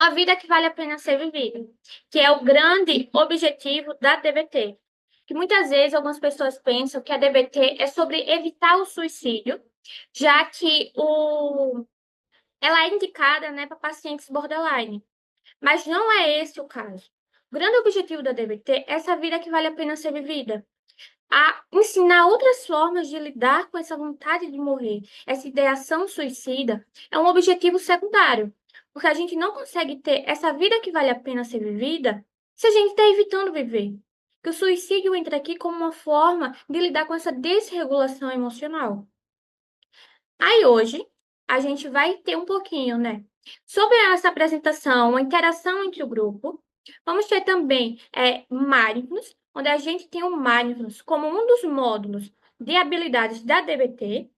Uma vida que vale a pena ser vivida, que é o grande objetivo da DBT. Que muitas vezes algumas pessoas pensam que a DBT é sobre evitar o suicídio, já que ela é indicada, né, para pacientes borderline. Mas não é esse o caso. O grande objetivo da DBT é essa vida que vale a pena ser vivida, a ensinar outras formas de lidar com essa vontade de morrer, essa ideação suicida, é um objetivo secundário, porque a gente não consegue ter essa vida que vale a pena ser vivida se a gente está evitando viver. Que o suicídio entra aqui como uma forma de lidar com essa desregulação emocional. Aí hoje a gente vai ter um pouquinho, né, sobre essa apresentação, a interação entre o grupo. Vamos ter também Mindfulness, onde a gente tem o Mindfulness como um dos módulos de habilidades da DBT,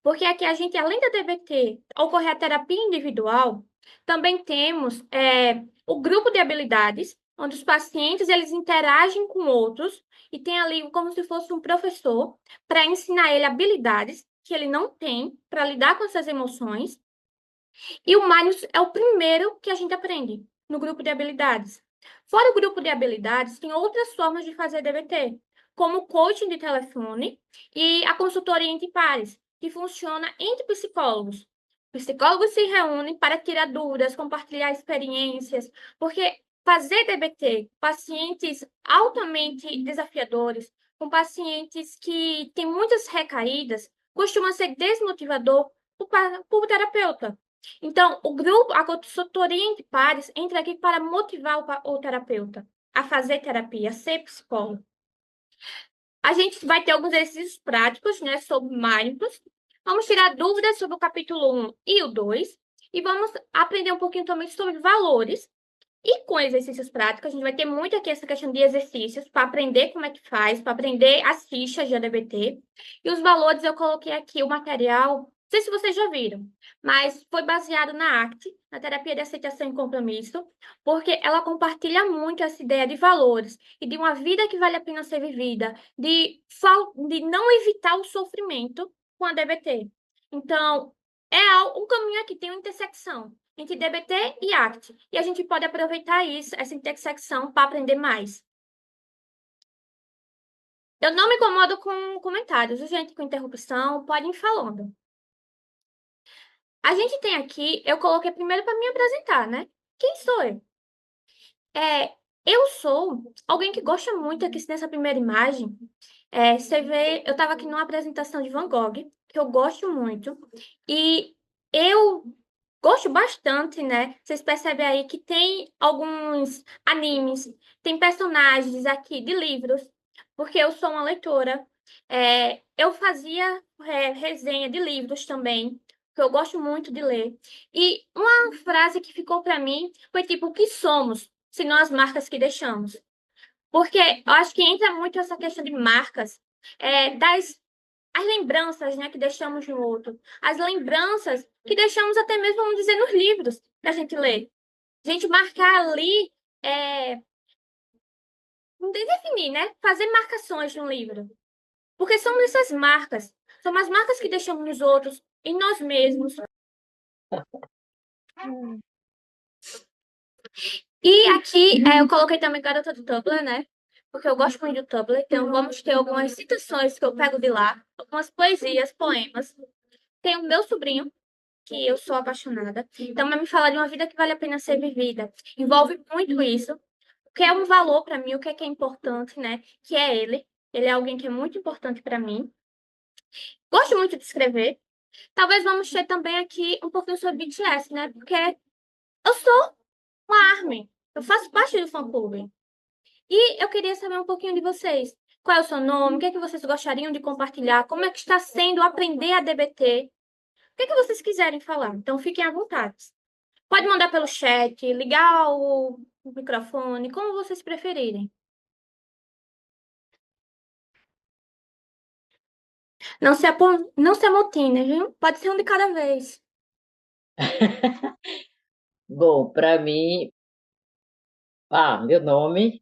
porque aqui a gente, além da DBT, ocorrer a terapia individual, também temos o grupo de habilidades, onde os pacientes eles interagem com outros e tem ali como se fosse um professor para ensinar ele habilidades que ele não tem para lidar com essas emoções. E o Mindfulness é o primeiro que a gente aprende no grupo de habilidades. Fora o grupo de habilidades, tem outras formas de fazer DBT, como o coaching de telefone e a consultoria entre pares, que funciona entre psicólogos. Psicólogos se reúnem para tirar dúvidas, compartilhar experiências, porque fazer DBT com pacientes altamente desafiadores, com pacientes que têm muitas recaídas, costuma ser desmotivador para o terapeuta. Então, o grupo, a consultoria entre pares entra aqui para motivar o terapeuta a fazer terapia, a ser psicólogo. A gente vai ter alguns exercícios práticos, né, sobre mindfulness. Vamos tirar dúvidas sobre o capítulo 1 e o 2. E vamos aprender um pouquinho também sobre valores. E com exercícios práticos, a gente vai ter muito aqui essa questão de exercícios para aprender como é que faz, para aprender as fichas de ADBT. E os valores eu coloquei aqui o material, não sei se vocês já viram, mas foi baseado na ACT, na terapia de aceitação e compromisso, porque ela compartilha muito essa ideia de valores e de uma vida que vale a pena ser vivida, de não evitar o sofrimento com a DBT. Então, um caminho aqui, tem uma intersecção entre DBT e ACT. E a gente pode aproveitar isso, essa intersecção, para aprender mais. Eu não me incomodo com comentários, gente, com interrupção, podem ir falando. A gente tem aqui, eu coloquei primeiro para me apresentar, né? Quem sou eu? Eu sou alguém que gosta muito aqui nessa primeira imagem. Você vê, eu estava aqui numa apresentação de Van Gogh, que eu gosto muito, e eu gosto bastante, né? Vocês percebem aí que tem alguns animes, tem personagens aqui de livros, porque eu sou uma leitora. Eu fazia resenha de livros também, que eu gosto muito de ler. E uma frase que ficou para mim foi tipo, o que somos, se não as marcas que deixamos? Porque eu acho que entra muito essa questão de marcas, das as lembranças, né, que deixamos no outro, as lembranças que deixamos até mesmo, vamos dizer, nos livros para a gente ler. A gente marcar ali, não tem definir, né? Fazer marcações no livro. Porque são essas marcas, são as marcas que deixamos nos outros, em nós mesmos. E aqui eu coloquei também Garota do Tumblr, né? Porque eu gosto muito do Tumblr, então vamos ter algumas citações que eu pego de lá, algumas poesias, poemas. Tem o meu sobrinho, que eu sou apaixonada. Então, vai me falar de uma vida que vale a pena ser vivida. Envolve muito isso. O que é um valor para mim, o que é importante, né? Que é ele. Ele é alguém que é muito importante para mim. Gosto muito de escrever. Talvez vamos ter também aqui um pouquinho sobre BTS, né? Porque eu sou uma ARMY. Eu faço parte do fã-clube. E eu queria saber um pouquinho de vocês. Qual é o seu nome? O que é que vocês gostariam de compartilhar? Como é que está sendo aprender a DBT? O que é que vocês quiserem falar? Então, fiquem à vontade. Pode mandar pelo chat, ligar o microfone, como vocês preferirem. Não se amotinem, viu? Pode ser um de cada vez. Bom, para mim, meu nome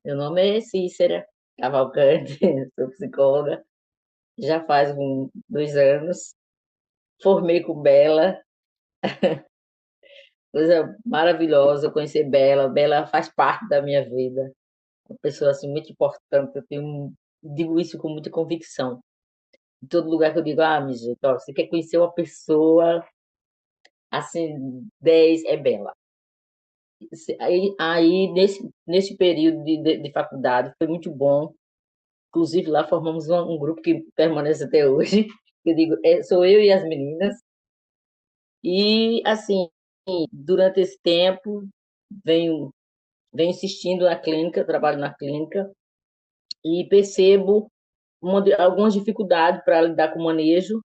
é Cícera Cavalcante, sou psicóloga, já faz 2 anos, formei com Bela, Coisa maravilhosa conhecer Bela. Bela faz parte da minha vida. Uma pessoa assim muito importante. Digo isso com muita convicção. Em todo lugar que eu digo, minha gente, ó, você quer conhecer uma pessoa assim, 10 é Bela. Aí nesse período de faculdade foi muito bom. Inclusive lá formamos um grupo que permanece até hoje. Eu digo, sou eu e as meninas. E assim, durante esse tempo venho venho insistindo na clínica, trabalho na clínica e percebo algumas dificuldades para lidar com o manejo.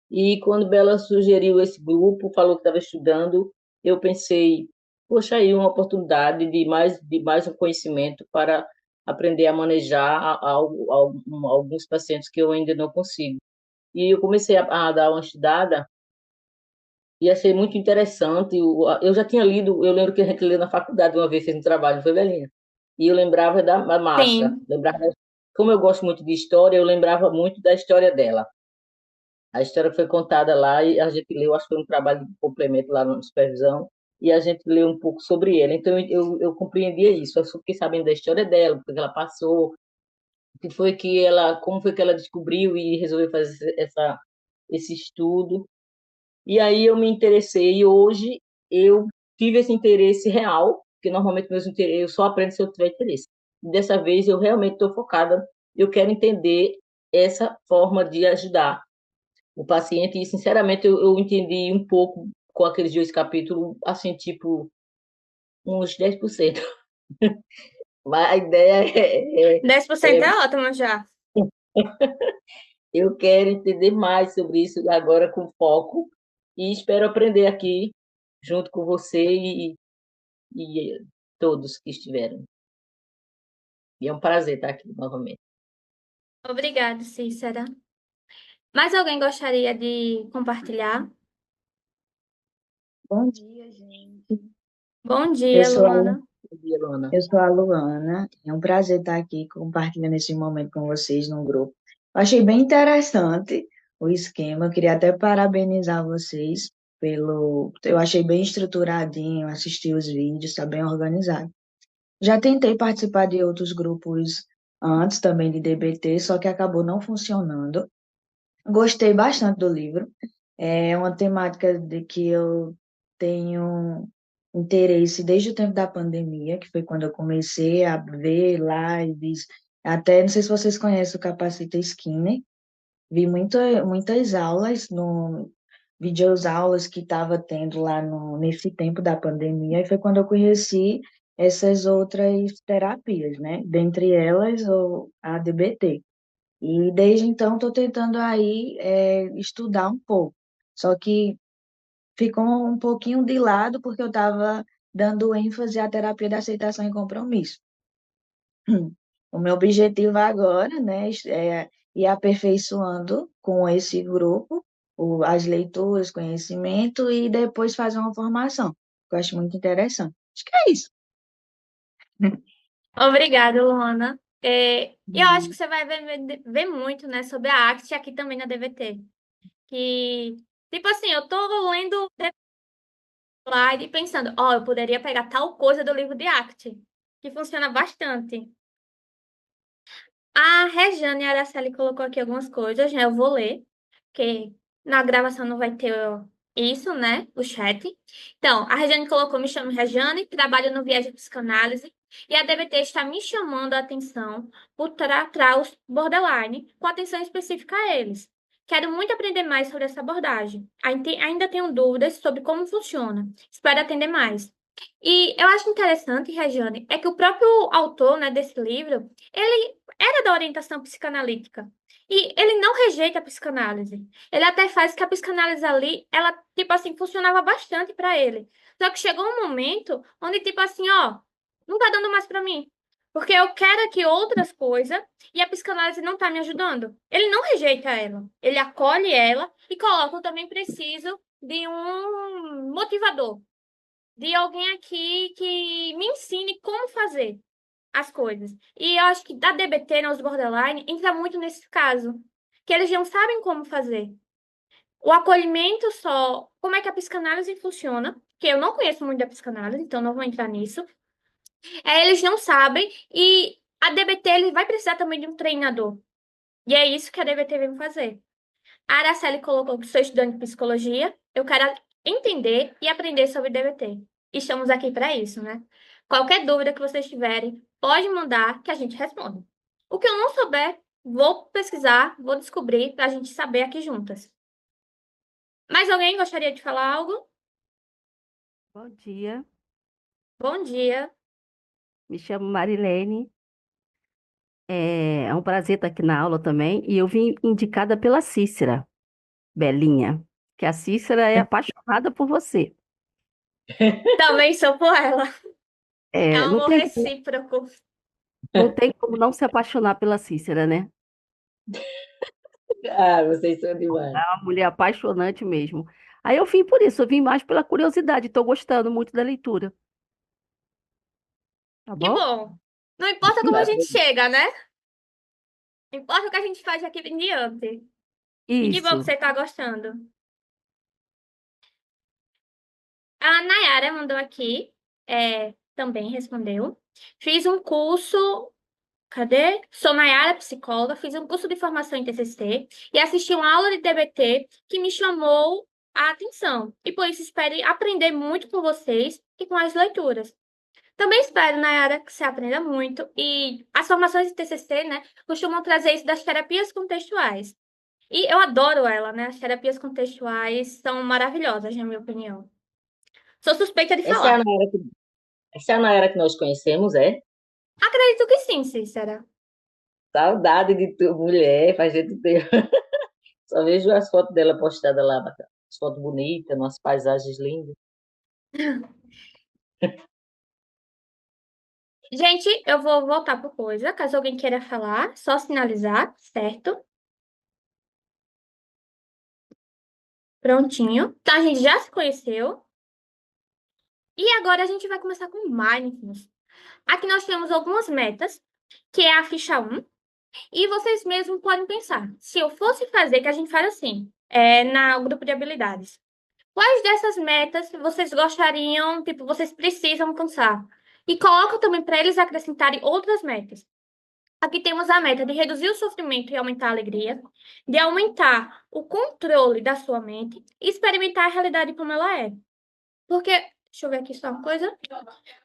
E quando Bela sugeriu esse grupo, falou que estava estudando, eu pensei, poxa, aí uma oportunidade de mais um conhecimento para aprender a manejar alguns pacientes que eu ainda não consigo. E eu comecei a dar uma estudada e achei muito interessante. Eu já tinha lido, eu lembro que a gente leu na faculdade uma vez, fez um trabalho, foi velhinha. E eu lembrava da Márcia, Sim. como eu gosto muito de história, eu lembrava muito da história dela. A história foi contada lá e a gente leu, acho que foi um trabalho de complemento lá na supervisão, e a gente leu um pouco sobre ela. Então eu compreendia isso, eu só fiquei sabendo da história dela, porque ela passou, como foi que ela descobriu e resolveu fazer esse estudo. E aí eu me interessei e hoje eu tive esse interesse real, porque normalmente meus interesses, eu só aprendo se eu tiver interesse. Dessa vez eu realmente estou focada, eu quero entender essa forma de ajudar o paciente e, sinceramente, eu entendi um pouco com aqueles 2 capítulos, assim, tipo, uns 10%. Mas a ideia 10% é ótimo já. eu quero entender mais sobre isso agora com foco e espero aprender aqui junto com você e todos que estiveram. E é um prazer estar aqui novamente. Obrigada, Cícera. Mais alguém gostaria de compartilhar? Bom dia, gente. Bom Eu dia, sou a, Luana. Bom dia, Luana. eu sou a Luana. É um prazer estar aqui compartilhando esse momento com vocês no grupo. Eu achei bem interessante o esquema. Eu queria até parabenizar vocês pelo. Eu achei bem estruturadinho, assisti os vídeos, está bem organizado. Já tentei participar de outros grupos antes também de DBT, só que acabou não funcionando. Gostei bastante do livro. É uma temática de que eu tenho interesse desde o tempo da pandemia, que foi quando eu comecei a ver lives. Até, não sei se vocês conhecem o Capacita Skinner. Vi muitas aulas, no, videoaulas que estava tendo lá nesse tempo da pandemia, e foi quando eu conheci essas outras terapias, né? Dentre elas, a DBT. E desde então estou tentando aí estudar um pouco. Só que ficou um pouquinho de lado porque eu estava dando ênfase à terapia da aceitação e compromisso. O meu objetivo agora, né, é ir aperfeiçoando com esse grupo as leituras, conhecimento e depois fazer uma formação, que eu acho muito interessante. Acho que é isso. Obrigada, Luana. Eu acho que você vai ver muito, né, sobre a ACT aqui também na DVT. Que, tipo assim, eu tô lendo lá e pensando, eu poderia pegar tal coisa do livro de ACT, que funciona bastante. A Rejane Araceli colocou aqui algumas coisas, né? Eu vou ler, porque na gravação não vai ter isso, né? O chat. Então, a Rejane colocou: me chamo Rejane, trabalho no Viés de Psicanálise, e a DBT está me chamando a atenção por tratar os borderline com atenção específica a eles. Quero muito aprender mais sobre essa abordagem. Ainda tenho dúvidas sobre como funciona. Espero atender mais. E eu acho interessante, Rejane, é que o próprio autor, né, desse livro, ele era da orientação psicanalítica. E ele não rejeita a psicanálise. Ele até faz que a psicanálise ali, ela, tipo assim, funcionava bastante para ele. Só que chegou um momento onde, tipo assim, não tá dando mais para mim. Porque eu quero aqui outras coisas e a psicanálise não tá me ajudando. Ele não rejeita ela. Ele acolhe ela e coloca: eu também preciso de um motivador, de alguém aqui que me ensine como fazer as coisas. E eu acho que da DBT, nos borderline, entra muito nesse caso, que eles não sabem como fazer. O acolhimento só, como é que a psicanálise funciona, que eu não conheço muito da psicanálise, então não vou entrar nisso. Eles não sabem e a DBT ele vai precisar também de um treinador. E é isso que a DBT vem fazer. A Araceli colocou que sou estudante de psicologia, eu quero entender e aprender sobre DBT. Estamos aqui para isso, né? Qualquer dúvida que vocês tiverem, pode mandar que a gente responde. O que eu não souber, vou pesquisar, vou descobrir para a gente saber aqui juntas. Mais alguém gostaria de falar algo? Bom dia, Bom dia. me chamo Marilene. É um prazer estar aqui na aula também. E eu vim indicada pela Cícera, Belinha, que a Cícera é apaixonada por você. Também sou por ela. É É, um amor recíproco. não tem como não se apaixonar pela Cícera, né? Ah, vocês são demais. É uma mulher apaixonante mesmo. Aí eu vim por isso, eu vim mais pela curiosidade. Estou gostando muito da leitura, tá Que bom? bom. Não importa como a gente chega, né? Importa o que a gente faz aqui em diante. E que bom que Isso. você está gostando. A Nayara mandou aqui, também respondeu. Fiz um curso, cadê? Sou Nayara, psicóloga, fiz um curso de formação em TCC e assisti uma aula de DBT que me chamou a atenção. E por isso espero aprender muito com vocês e com as leituras. Também espero, Nayara, que você aprenda muito. E as formações de TCC, né, costumam trazer isso das terapias contextuais. E eu adoro ela, né? As terapias contextuais são maravilhosas, na minha opinião. Sou suspeita de Essa é a falar. Nayara essa é a Nayara que nós conhecemos, é? Acredito que sim, Cícera. Saudade de tu, mulher, faz gente ter. Só vejo as fotos dela postadas lá, as fotos bonitas, umas paisagens lindas. Gente, eu vou voltar por coisa, caso alguém queira falar, só sinalizar, certo? Prontinho. Então, a gente já se conheceu. E agora a gente vai começar com Mindfulness. Aqui nós temos algumas metas, que é a ficha 1. E vocês mesmos podem pensar, se eu fosse fazer, que a gente faz assim, no grupo de habilidades. Quais dessas metas vocês gostariam, tipo, vocês precisam alcançar? E coloca também para eles acrescentarem outras metas. Aqui temos a meta de reduzir o sofrimento e aumentar a alegria, de aumentar o controle da sua mente e experimentar a realidade como ela é. Porque, deixa eu ver aqui só uma coisa.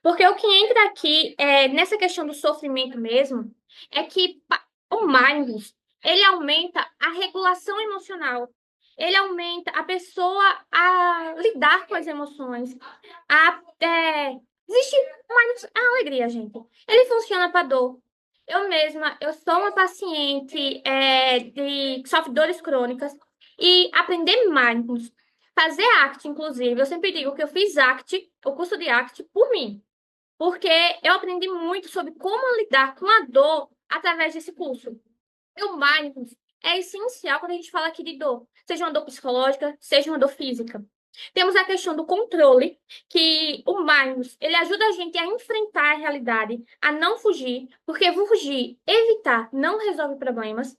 Porque o que entra aqui nessa questão do sofrimento mesmo é que o mindfulness, ele aumenta a regulação emocional. Ele aumenta a pessoa a lidar com as emoções, existe a alegria, gente. Ele funciona para dor. Eu mesma, eu sou uma paciente que sofre dores crônicas e aprender mindfulness, fazer ACT, inclusive, eu sempre digo que eu fiz ACT, o curso de ACT, por mim. Porque eu aprendi muito sobre como lidar com a dor através desse curso. E o mindfulness é essencial quando a gente fala aqui de dor, seja uma dor psicológica, seja uma dor física. Temos a questão do controle, que o mindfulness, ele ajuda a gente a enfrentar a realidade, a não fugir, porque fugir, evitar, não resolve problemas.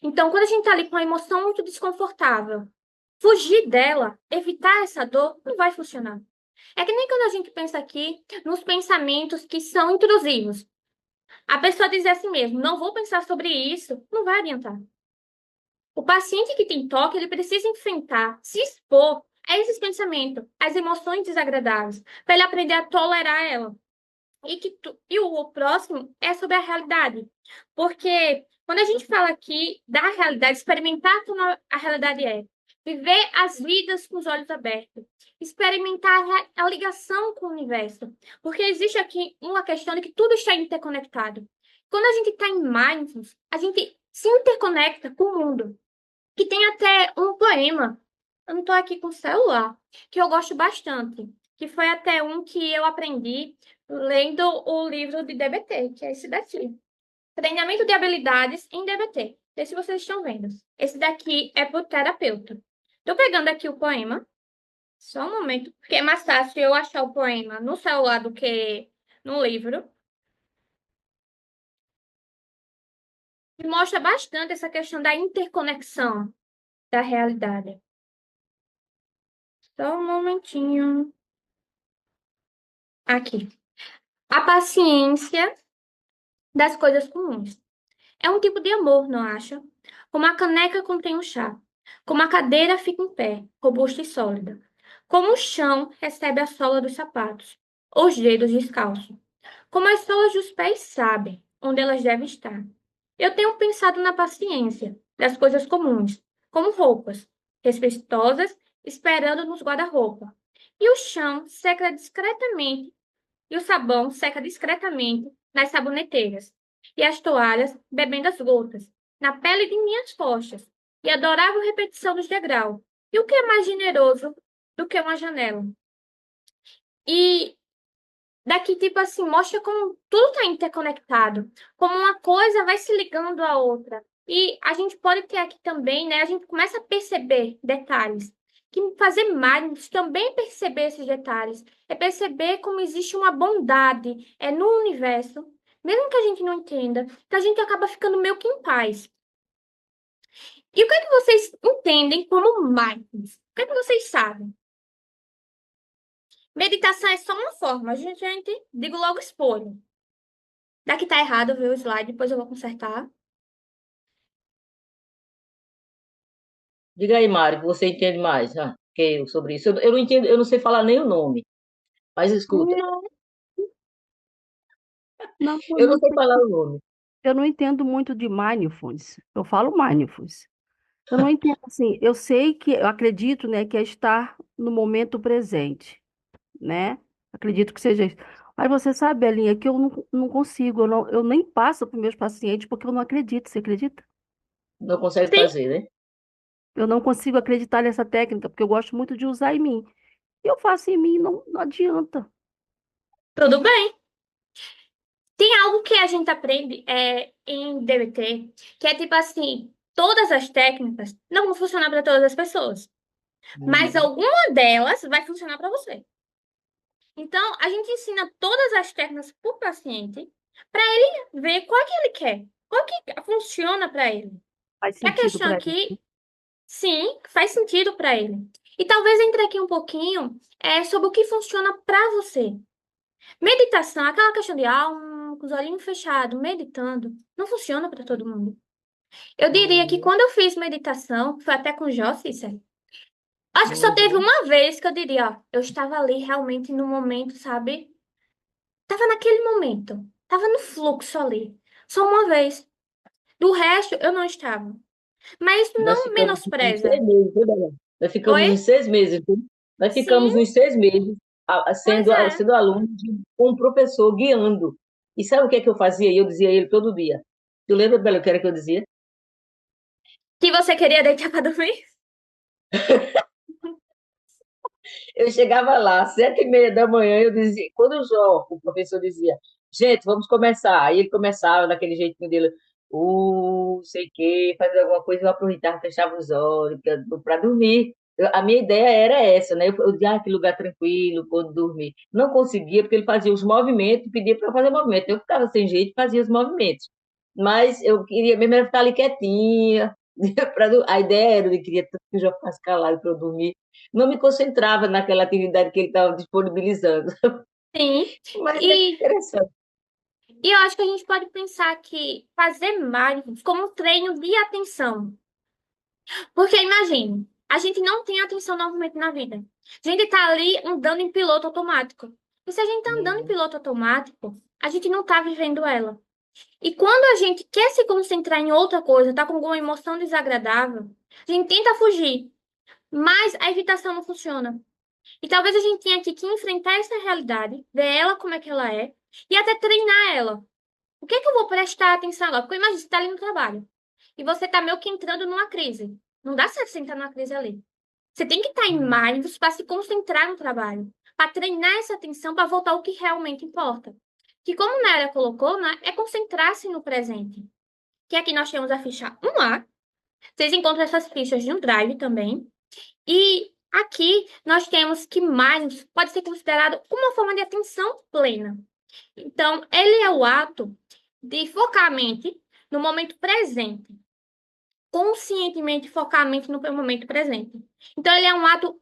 Então, quando a gente está ali com uma emoção muito desconfortável, fugir dela, evitar essa dor, não vai funcionar. É que nem quando a gente pensa aqui nos pensamentos que são intrusivos. A pessoa dizer assim mesmo, não vou pensar sobre isso, não vai adiantar. O paciente que tem toque, ele precisa enfrentar, se expor a esses pensamentos, às emoções desagradáveis, para ele aprender a tolerar ela. E o próximo é sobre a realidade. Porque quando a gente fala aqui da realidade, experimentar como a realidade é, viver as vidas com os olhos abertos, experimentar a ligação com o universo. Porque existe aqui uma questão de que tudo está interconectado. Quando a gente está em mindfulness, a gente se interconecta com o mundo. Que tem até um poema, eu não estou aqui com o celular, que eu gosto bastante, que foi até um que eu aprendi lendo o livro de DBT, que é esse daqui. Treinamento de habilidades em DBT. Não sei se vocês estão vendo. Esse daqui é para o terapeuta. Estou pegando aqui o poema, só um momento, porque é mais fácil eu achar o poema no celular do que no livro. E mostra bastante essa questão da interconexão da realidade. Só um momentinho. Aqui. A paciência das coisas comuns. É um tipo de amor, não acha? Como a caneca contém o chá. Como a cadeira fica em pé, robusta e sólida. Como o chão recebe a sola dos sapatos, ou os dedos descalços. Como as solas dos pés sabem onde elas devem estar. Eu tenho pensado na paciência das coisas comuns, como roupas, respeitosas, esperando nos guarda-roupa. E o chão seca discretamente, e o sabão seca discretamente nas saboneteiras, e as toalhas bebendo as gotas, na pele de minhas costas, e a adorável repetição dos degraus. E o que é mais generoso do que uma janela? E daqui, tipo assim, mostra como tudo está interconectado, como uma coisa vai se ligando à outra. E a gente pode ter aqui também, né? A gente começa a perceber detalhes. Que fazer mindfulness também é perceber esses detalhes. É perceber como existe uma bondade no universo, mesmo que a gente não entenda, que a gente acaba ficando meio que em paz. E o que é que vocês entendem como mindfulness? O que é que vocês sabem? Meditação é só uma forma, gente. Digo logo expor. Daqui tá errado, viu, o slide, depois eu vou consertar. Diga aí, Mário, que você entende mais que eu sobre isso. Eu não entendo, eu não sei falar nem o nome, mas escuta, Não, não, eu eu não não, sei falar o nome. eu não entendo muito de mindfulness. Eu falo mindfulness. Eu não entendo assim. Eu sei que, eu acredito, né, que é estar no momento presente, né? Acredito que seja isso. Mas você sabe, Belinha, que eu não consigo, eu nem passo para os meus pacientes porque eu não acredito. Você acredita? Não consegue Sim, fazer, né? Eu não consigo acreditar nessa técnica porque eu gosto muito de usar em mim. E eu faço em mim, não adianta. tudo bem. Tem algo que a gente aprende em DBT, que é tipo assim, todas as técnicas não vão funcionar para todas as pessoas, mas Uhum. alguma delas vai funcionar para você. Então, a gente ensina todas as técnicas para o paciente, para ele ver qual que ele quer, qual que funciona para ele. Faz E a sentido questão para ele. aqui, sim, faz sentido para ele. E talvez entre aqui um pouquinho sobre o que funciona para você. Meditação, aquela questão de com os olhinhos fechados, meditando, não funciona para todo mundo. Eu diria que Uhum. quando eu fiz meditação, foi até com o Jó Cícero, acho que só teve Uhum. uma vez que eu diria, ó, eu estava ali realmente no momento, sabe? Tava naquele momento, tava no fluxo ali. Só uma vez. Do resto, eu não estava. Mas isso Nós não ficamos uns seis menospreza. meses, viu, Bela? Nós ficamos Oi? uns 6 meses, viu? Nós Sim, ficamos uns 6 meses pois é. sendo aluno de um professor guiando. E sabe o que é que eu fazia? Eu dizia a ele todo dia. Tu lembra, Bela, o que era que eu dizia? Que você queria deitar para dormir? Eu chegava lá, 7h30 da manhã, eu dizia, quando o professor dizia, gente, vamos começar. Aí ele começava daquele jeitinho dele, sei o quê, fazer alguma coisa, eu aproveitava, fechava os olhos para dormir. A minha ideia era essa, né? Eu dizia, que lugar tranquilo, quando dormir. Não conseguia, porque ele fazia os movimentos, pedia para fazer movimento. Eu ficava sem jeito, fazia os movimentos. Mas eu queria mesmo era ficar ali quietinha. A ideia era, eu queria tanto que eu já ficasse calado para eu dormir, não me concentrava naquela atividade que ele estava disponibilizando. Sim. Mas é E, interessante. e eu acho que a gente pode pensar que fazer mindfulness como um treino de atenção. Porque imagine, a gente não tem atenção novamente na vida. A gente está ali andando em piloto automático. E se a gente está andando em Uhum. piloto automático, a gente não está vivendo ela. E quando a gente quer se concentrar em outra coisa, está com alguma emoção desagradável, a gente tenta fugir, mas a evitação não funciona. E talvez a gente tenha aqui que enfrentar essa realidade, ver ela como é que ela é, e até treinar ela. O que é que eu vou prestar atenção agora? Porque imagina, você está ali no trabalho e você está meio que entrando numa crise. Não dá certo você entrar numa crise ali. Você tem que estar em mindfulness para se concentrar no trabalho, para treinar essa atenção para voltar ao que realmente importa. Que como a Nália colocou, né, é concentrar-se no presente. Que aqui nós temos a ficha 1A. Vocês encontram essas fichas de um drive também. E aqui nós temos que mindfulness pode ser considerado uma forma de atenção plena. Então, ele é o ato de focar a mente no momento presente, conscientemente focar a mente no momento presente. Então, ele é um ato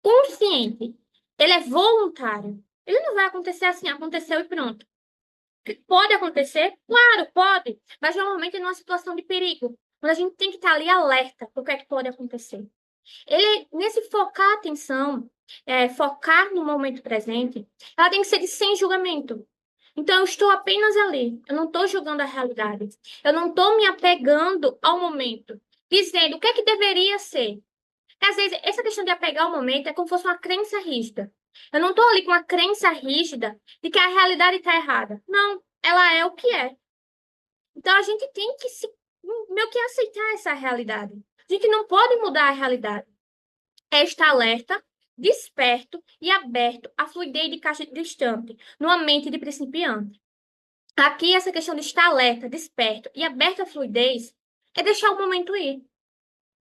consciente, ele é voluntário. Ele não vai acontecer assim, aconteceu e pronto. Pode acontecer? Claro, pode. Mas normalmente é numa situação de perigo. Quando a gente tem que estar ali alerta para o que é que pode acontecer. Ele, nesse focar a atenção, focar no momento presente, ela tem que ser de sem julgamento. Então, eu estou apenas ali. Eu não estou julgando a realidade. Eu não estou me apegando ao momento, dizendo o que é que deveria ser. Às vezes, essa questão de apegar ao momento é como se fosse uma crença rígida. Eu não estou ali com uma crença rígida de que a realidade está errada. Não, ela é o que é. Então, a gente tem que meio que aceitar essa realidade. A gente não pode mudar a realidade. É estar alerta, desperto e aberto à fluidez de caixa distante, numa mente de principiante. Aqui, essa questão de estar alerta, desperto e aberto à fluidez é deixar o momento ir.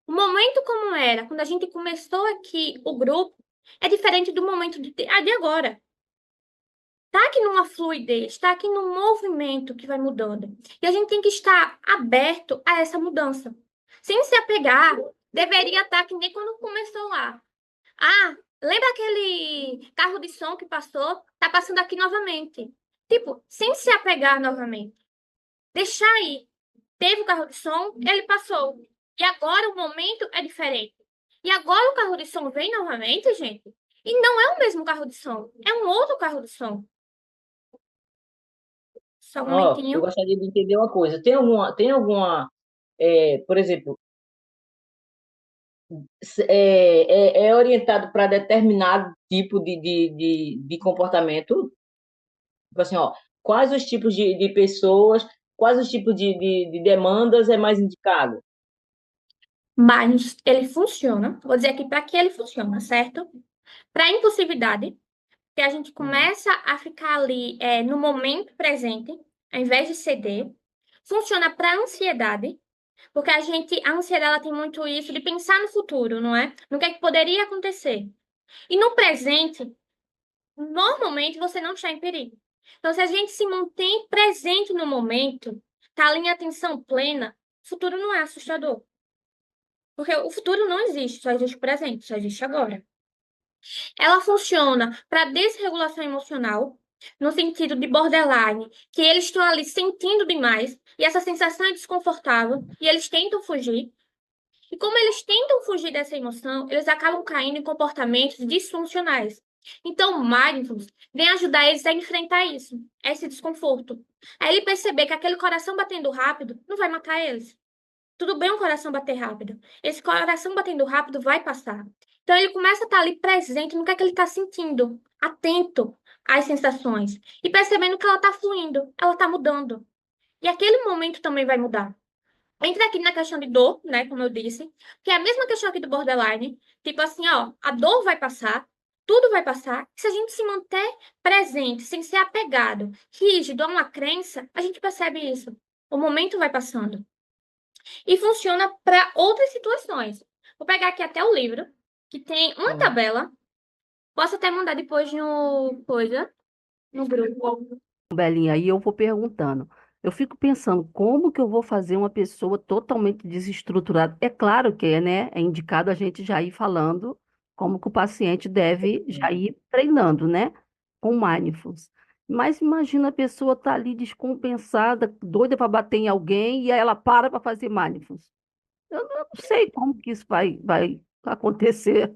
O momento como era, quando a gente começou aqui o grupo, é diferente do momento de agora. Está aqui numa fluidez, está aqui num movimento que vai mudando. E a gente tem que estar aberto a essa mudança. Sem se apegar, deveria estar que nem quando começou lá. Ah, lembra aquele carro de som que passou? Tá passando aqui novamente. Tipo, sem se apegar novamente. Deixar aí. Teve o carro de som, ele passou. E agora o momento é diferente. E agora o carro de som vem novamente, gente. E não é o mesmo carro de som. É um outro carro de som. Só um Ó, eu momentinho. gostaria de entender uma coisa. Tem alguma, por exemplo, é orientado para determinado tipo de comportamento? Tipo assim, ó, quais os tipos de pessoas, quais os tipos de demandas é mais indicado? Mas ele funciona. Vou dizer aqui para que ele funciona, certo? Para impulsividade, que a gente Hum. começa a ficar ali no momento presente, ao invés de ceder. Funciona para ansiedade, porque a ansiedade ela tem muito isso de pensar no futuro, não é? No que é que poderia acontecer. E no presente, normalmente você não está em perigo. Então, se a gente se mantém presente no momento, tá ali em atenção plena, o futuro não é assustador. Porque o futuro não existe, só existe o presente, só existe agora. Ela funciona para desregulação emocional, no sentido de borderline, que eles estão ali sentindo demais e essa sensação é desconfortável e eles tentam fugir. E como eles tentam fugir dessa emoção, eles acabam caindo em comportamentos disfuncionais. Então, o mindfulness vem ajudar eles a enfrentar isso, esse desconforto. Aí ele perceber que aquele coração batendo rápido não vai matar eles. Tudo bem um coração bater rápido. Esse coração batendo rápido vai passar. Então ele começa a estar ali presente no que é que ele está sentindo, atento às sensações e percebendo que ela está fluindo, ela está mudando. E aquele momento também vai mudar. Entra aqui na questão de dor, né, como eu disse, que é a mesma questão aqui do borderline, tipo assim, ó, a dor vai passar, tudo vai passar. Se a gente se manter presente, sem ser apegado, rígido a uma crença, a gente percebe isso. O momento vai passando. E funciona para outras situações. Vou pegar aqui até o livro, que tem uma Hum. tabela. Posso até mandar depois no grupo. Belinha, aí eu vou perguntando. Eu fico pensando, como que eu vou fazer uma pessoa totalmente desestruturada? É claro que, né, é indicado a gente já ir falando como que o paciente deve já ir treinando, né, com mindfulness. Mas imagina a pessoa tá ali descompensada, doida para bater em alguém e aí ela para fazer mindfulness. Eu não sei como que isso vai acontecer.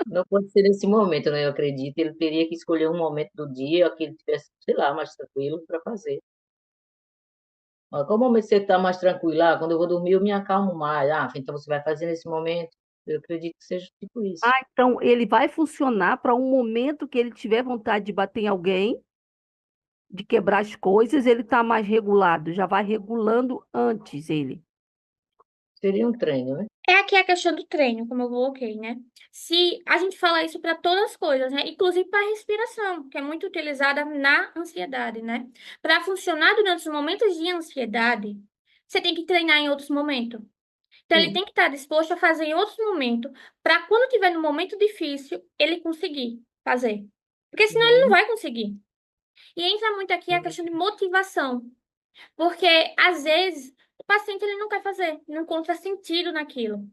Não pode ser nesse momento, né? Eu acredito. Ele teria que escolher um momento do dia que ele tivesse, sei lá, mais tranquilo para fazer. Ó, qual momento você está mais tranquilo? Ah, quando eu vou dormir, eu me acalmo mais. Ah, então você vai fazer nesse momento. Eu acredito que seja tipo isso. Ah, então ele vai funcionar para um momento que ele tiver vontade de bater em alguém, de quebrar as coisas, ele está mais regulado, já vai regulando antes ele. Seria um treino, né? É aqui a questão do treino, como eu coloquei, né? Se a gente fala isso para todas as coisas, né? Inclusive para a respiração, que é muito utilizada na ansiedade, né? Para funcionar durante os momentos de ansiedade, você tem que treinar em outros momentos. Então, ele Sim. tem que estar disposto a fazer em outros momentos, para quando tiver no momento difícil, ele conseguir fazer. Porque senão ele não Uhum. vai conseguir. E entra muito aqui a questão de motivação. Porque, às vezes, o paciente ele não quer fazer, não encontra sentido naquilo.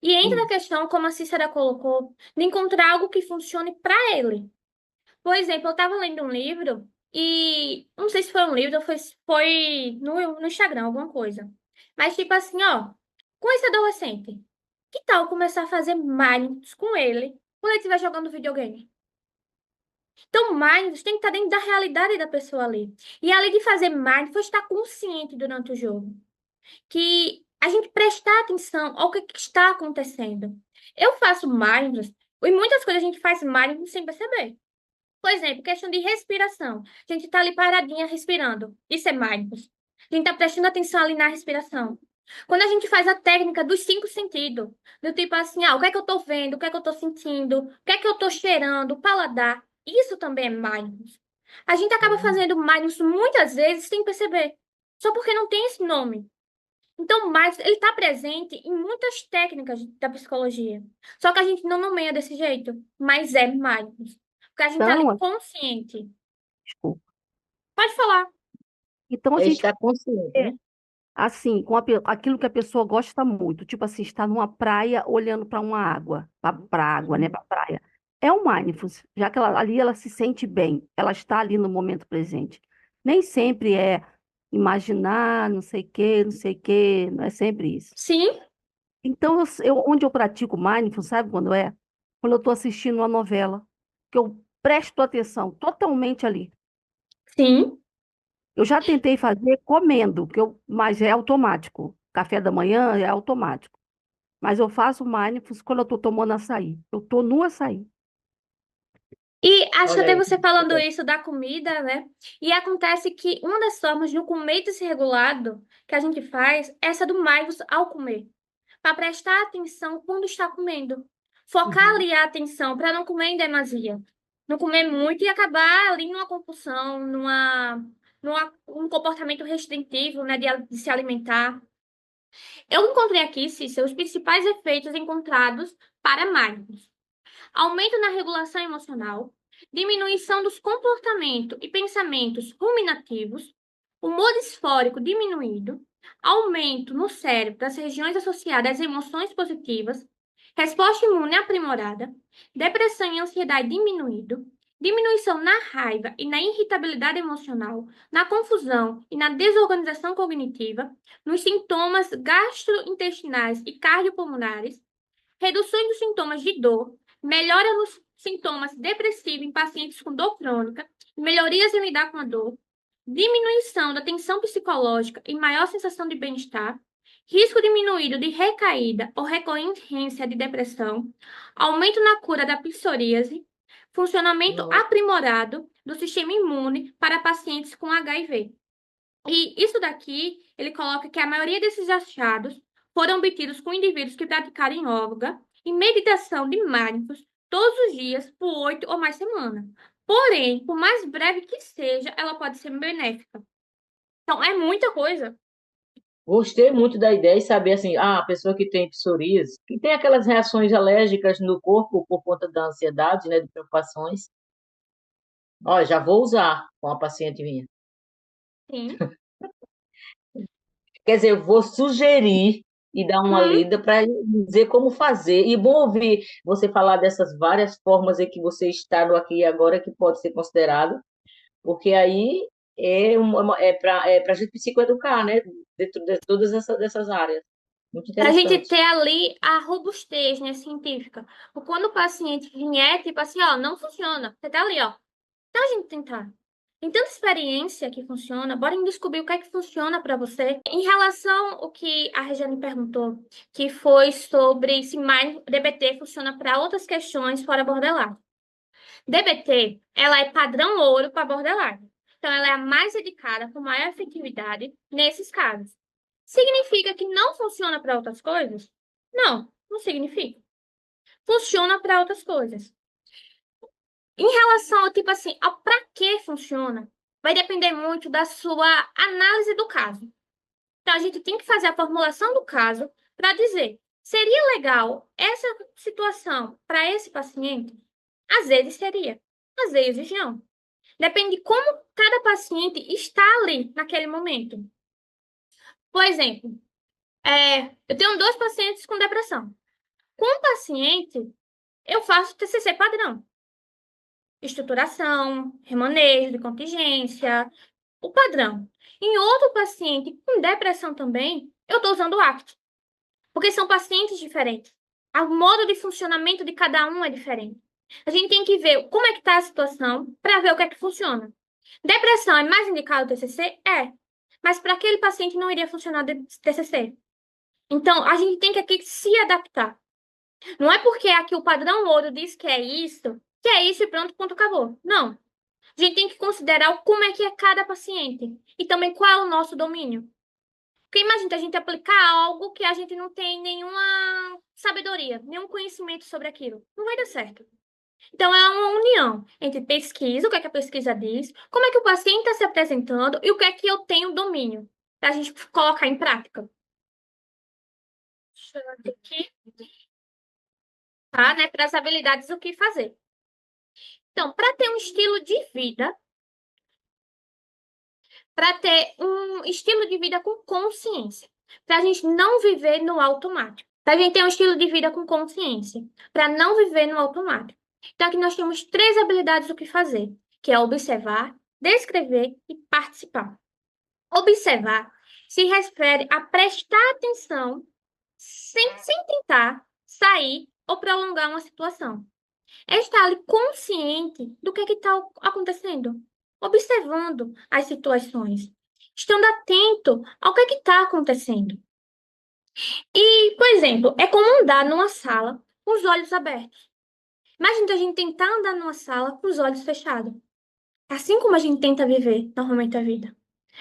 E entra a Isso. questão, como a Cícera colocou, de encontrar algo que funcione para ele. Por exemplo, eu estava lendo um livro e não sei se foi um livro ou foi no Instagram, alguma coisa. Mas tipo assim, ó, com esse adolescente, que tal começar a fazer mindfulness com ele quando ele estiver jogando videogame? Então, mindfulness tem que estar dentro da realidade da pessoa ali. E além de fazer mindfulness, estar consciente durante o jogo. Que a gente prestar atenção ao que está acontecendo. Eu faço mindfulness, e muitas coisas a gente faz mindfulness sem perceber. Por exemplo, questão de respiração. A gente está ali paradinha respirando. Isso é mindfulness. A gente está prestando atenção ali na respiração. Quando a gente faz a técnica dos 5 sentidos, do tipo assim, o que é que eu estou vendo, o que é que eu estou sentindo, o que é que eu estou cheirando, o paladar, isso também é mindfulness. A gente acaba fazendo mindfulness muitas vezes sem perceber, só porque não tem esse nome. Então, mindfulness, ele está presente em muitas técnicas da psicologia. Só que a gente não nomeia desse jeito, mas é mindfulness. Porque a gente está ali Então, consciente. desculpa. Pode falar. Então a É gente estar consciente, né? assim, aquilo que a pessoa gosta muito, tipo assim, estar numa praia olhando para uma água, para água, né, Uhum. para praia. É um mindfulness, já que ali ela se sente bem, ela está ali no momento presente. Nem sempre é imaginar, não sei o quê, não sei o quê, não é sempre isso. Sim, Então, onde eu pratico mindfulness, sabe quando é? Quando eu estou assistindo uma novela, que eu presto atenção totalmente ali. sim. Eu já tentei fazer comendo, mas é automático. Café da manhã é automático. Mas eu faço mindfulness quando eu estou tomando açaí. Eu estou no açaí. E acho que Olha até aí. você falando isso da comida, né? E acontece que uma das formas de um comer desregulado que a gente faz é essa do mindfulness ao comer. Para prestar atenção quando está comendo. Focar Uhum. ali a atenção para não comer em demasia. Não comer muito e acabar ali numa compulsão, um comportamento restritivo, né, de se alimentar. Eu encontrei aqui, Cícero, os principais efeitos encontrados para mindfulness. Aumento na regulação emocional, diminuição dos comportamentos e pensamentos ruminativos, humor disfórico diminuído, aumento no cérebro das regiões associadas às emoções positivas, resposta imune aprimorada, depressão e ansiedade diminuído, diminuição na raiva e na irritabilidade emocional, na confusão e na desorganização cognitiva, nos sintomas gastrointestinais e cardiopulmonares, reduções dos sintomas de dor, melhora nos sintomas depressivos em pacientes com dor crônica, melhorias em lidar com a dor, diminuição da tensão psicológica e maior sensação de bem-estar, risco diminuído de recaída ou recorrência de depressão, aumento na cura da psoríase, funcionamento Nossa. aprimorado do sistema imune para pacientes com HIV. E isso daqui, ele coloca que a maioria desses achados foram obtidos com indivíduos que praticaram yoga e meditação de mindfulness todos os dias por 8 ou mais semanas. Porém, por mais breve que seja, ela pode ser benéfica. Então, é muita coisa. Gostei muito da ideia de saber assim, a pessoa que tem psoríase, que tem aquelas reações alérgicas no corpo por conta da ansiedade, né, de preocupações. Ó, já vou usar com a paciente minha. Sim. Quer dizer, eu vou sugerir e dar uma Hum, lida para dizer como fazer. E bom ouvir você falar dessas várias formas em que você está no aqui e agora que pode ser considerado, porque aí é para a gente psicoeducar, né? Dentro de todas dessas áreas. Muito Para a gente interessante. ter ali a robustez, né, científica. Porque quando o paciente vier, tipo assim, ó, não funciona. Você tá ali, ó. Então a gente tentar. Tem tanta experiência que funciona, bora descobrir o que é que funciona para você. Em relação ao que a Regiane perguntou, que foi sobre se mais DBT funciona para outras questões fora borderline. DBT, ela é padrão ouro para borderline. Então, ela é a mais indicada com maior efetividade nesses casos. Significa que não funciona para outras coisas? Não, não significa. Funciona para outras coisas. Em relação ao tipo assim, ao para que funciona, vai depender muito da sua análise do caso. Então, a gente tem que fazer a formulação do caso para dizer, seria legal essa situação para esse paciente? Às vezes seria, às vezes não. Depende de como cada paciente está ali naquele momento. Por exemplo, eu tenho 2 pacientes com depressão. Com o paciente, eu faço TCC padrão. Estruturação, remanejo de contingência, o padrão. Em outro paciente com depressão também, eu estou usando o ACT, porque são pacientes diferentes. O modo de funcionamento de cada um é diferente. A gente tem que ver como é que está a situação para ver o que é que funciona. Depressão é mais indicado o TCC? É. Mas para aquele paciente não iria funcionar o TCC. Então, a gente tem que aqui se adaptar. Não é porque aqui o padrão ouro diz que é isso e pronto, ponto, acabou. Não. A gente tem que considerar como é que é cada paciente e também qual é o nosso domínio. Porque imagina a gente aplicar algo que a gente não tem nenhuma sabedoria, nenhum conhecimento sobre aquilo. Não vai dar certo. Então, é uma união entre pesquisa, o que é que a pesquisa diz, como é que o paciente está se apresentando e o que é que eu tenho domínio para a gente colocar em prática. Deixa eu ver aqui, tá, né? Para as habilidades, o que fazer. Então, para ter um estilo de vida, para ter um estilo de vida com consciência, para a gente não viver no automático, para a gente ter um estilo de vida com consciência, para não viver no automático. Então, aqui nós temos 3 habilidades do que fazer, que é observar, descrever e participar. Observar se refere a prestar atenção sem tentar sair ou prolongar uma situação. É estar ali consciente do que está acontecendo, observando as situações, estando atento ao que está acontecendo. E, por exemplo, é como andar numa sala com os olhos abertos. Imagina a gente tentar andar numa sala com os olhos fechados. Assim como a gente tenta viver normalmente a vida.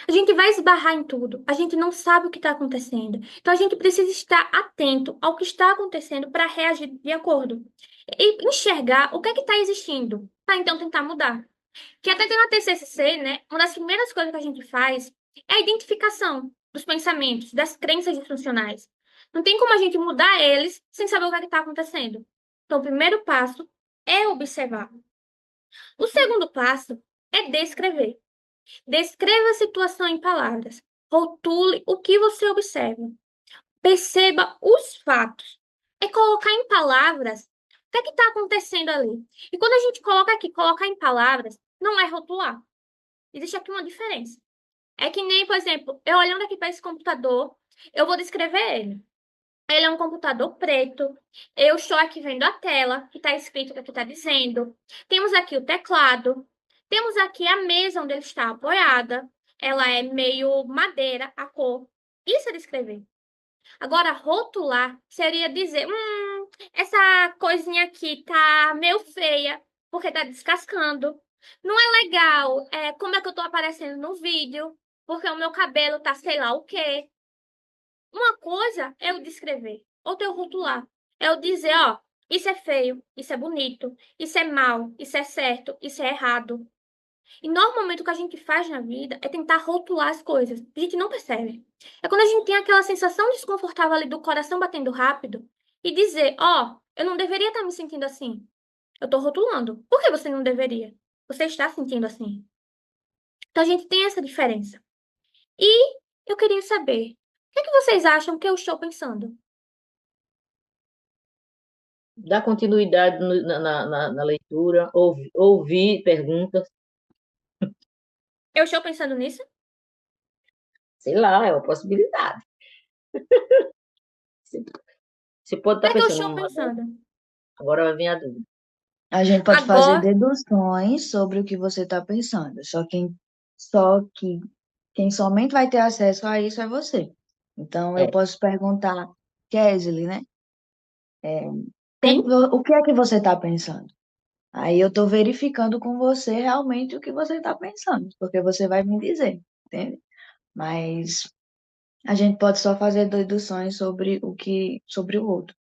A gente vai esbarrar em tudo, a gente não sabe o que está acontecendo. Então a gente precisa estar atento ao que está acontecendo para reagir de acordo. E enxergar o que é que está existindo, para então tentar mudar. Que até na TCC, né, uma das primeiras coisas que a gente faz é a identificação dos pensamentos, das crenças disfuncionais. Não tem como a gente mudar eles sem saber o que é que está acontecendo. Então o primeiro passo é observar. O segundo passo é descrever. Descreva a situação em palavras. Rotule o que você observa. Perceba os fatos. É colocar em palavras o que está acontecendo ali. E quando a gente coloca aqui, colocar em palavras, não é rotular. Existe aqui uma diferença. É que nem, por exemplo, eu olhando aqui para esse computador, eu vou descrever ele. Ele é um computador preto. Eu estou aqui vendo a tela, que está escrito o que aqui está dizendo. Temos aqui o teclado. Temos aqui a mesa onde ele está apoiada. Ela é meio madeira, a cor. Isso é descrever. Agora, rotular seria dizer, essa coisinha aqui tá meio feia, porque tá descascando. Não é legal, como é que eu tô aparecendo no vídeo, porque o meu cabelo tá sei lá o quê. Uma coisa é eu descrever, outra é eu rotular. É eu dizer, ó, isso é feio, isso é bonito, isso é mal, isso é certo, isso é errado. E normalmente o que a gente faz na vida é tentar rotular as coisas. A gente não percebe. É quando a gente tem aquela sensação desconfortável ali do coração batendo rápido e dizer, ó, eu não deveria estar me sentindo assim. Eu tô rotulando. Por que você não deveria? Você está sentindo assim. Então a gente tem essa diferença. E eu queria saber, o que é que vocês acham que eu estou pensando? Dar continuidade na leitura, ouvir perguntas, Eu estou pensando nisso? sei lá, é uma possibilidade. Você você pode O que estar é que eu pensando, estou pensando? agora vai vir a dúvida. A gente pode fazer Agora, deduções sobre o que você está pensando. Só que quem somente vai ter acesso a isso é você. Então, eu É, posso perguntar, Kesely, né? sim. O que é que você está pensando? Aí eu estou verificando com você realmente o que você está pensando, porque você vai me dizer, entende? Mas a gente pode só fazer deduções sobre o outro.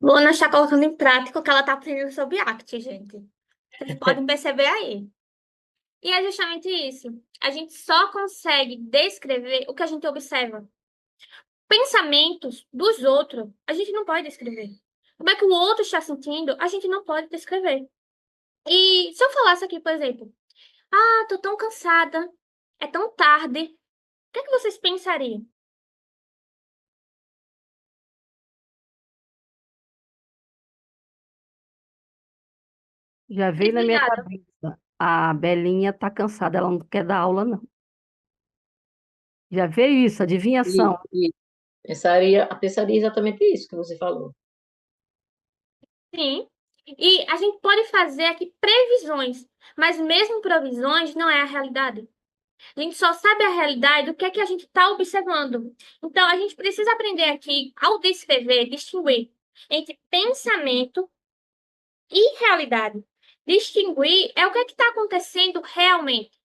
Luana está colocando em prática o que ela está aprendendo sobre arte, gente. Vocês podem perceber aí. E é justamente isso. A gente só consegue descrever o que a gente observa. Pensamentos dos outros, a gente não pode descrever. Como é que o outro está sentindo, a gente não pode descrever. E se eu falasse aqui, por exemplo, tô tão cansada, é tão tarde, o que é que vocês pensariam? Já veio na minha Desligada. cabeça. A Belinha tá cansada, ela não quer dar aula, não. Já veio isso, E, adivinhação. e pensaria exatamente isso que você falou. Sim. E a gente pode fazer aqui previsões, mas mesmo previsões não é a realidade. A gente só sabe a realidade do que a gente está observando. Então, a gente precisa aprender aqui, ao descrever, distinguir entre pensamento e realidade. Distinguir é o que está acontecendo realmente.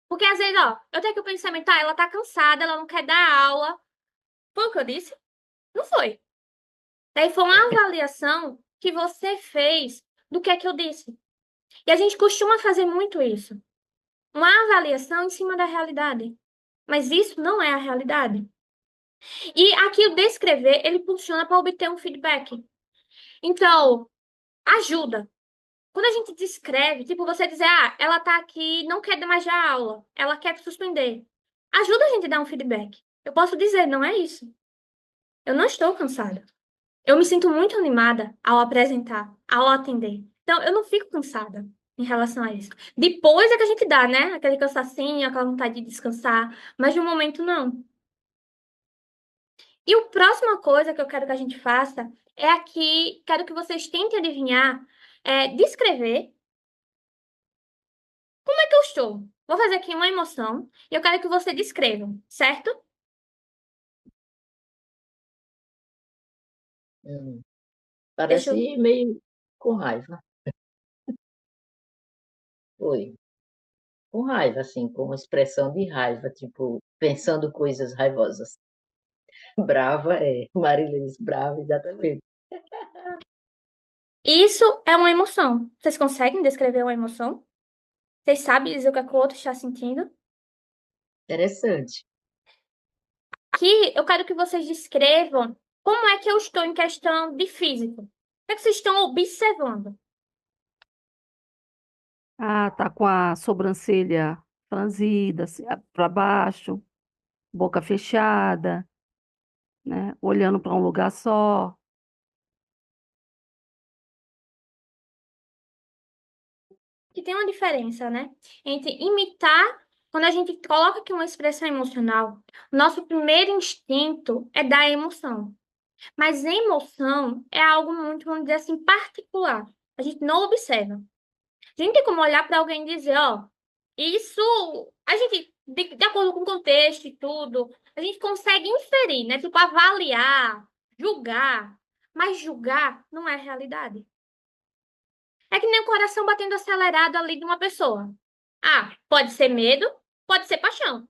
Porque às vezes, ó, eu tenho aqui o pensamento, ela está cansada, ela não quer dar aula. Foi o que eu disse? Não foi. Daí foi uma avaliação que você fez do que eu disse. E a gente costuma fazer muito isso. Uma avaliação em cima da realidade. Mas isso não é a realidade. E aqui o descrever, ele funciona para obter um feedback. Então, ajuda. Quando a gente descreve, tipo você dizer, ela tá aqui, não quer mais dar aula, ela quer suspender. Ajuda a gente a dar um feedback. Eu posso dizer, não é isso. Eu não estou cansada. Eu me sinto muito animada ao apresentar, ao atender. Então, eu não fico cansada em relação a isso. Depois é que a gente dá, né? Aquele cansacinho, aquela vontade de descansar. Mas no momento, não. E a próxima coisa que eu quero que a gente faça é aqui, quero que vocês tentem adivinhar, descrever como é que eu estou. Vou fazer aqui uma emoção e eu quero que você descreva, certo? Hum, Deixa eu... Parece meio com raiva. Foi. Com raiva, assim, com uma expressão de raiva, tipo, pensando coisas raivosas. Brava, Marília disse brava, exatamente. Isso é uma emoção. Vocês conseguem descrever uma emoção? Vocês sabem dizer o que é que o outro está sentindo? Interessante. Aqui eu quero que vocês descrevam como é que eu estou em questão de físico. O que é que vocês estão observando? Ah, tá com a sobrancelha franzida, assim, para baixo, boca fechada, né? Olhando para um lugar só. Que tem uma diferença, né? Entre imitar, quando a gente coloca aqui uma expressão emocional, nosso primeiro instinto é dar emoção. Mas emoção é algo muito, vamos dizer assim, particular. A gente não observa. A gente tem como olhar para alguém e dizer, ó, isso, a gente, de acordo com o contexto e tudo, a gente consegue inferir, né? Tipo, avaliar, julgar. Mas julgar não é realidade. É que nem o coração batendo acelerado ali de uma pessoa. Pode ser medo, pode ser paixão.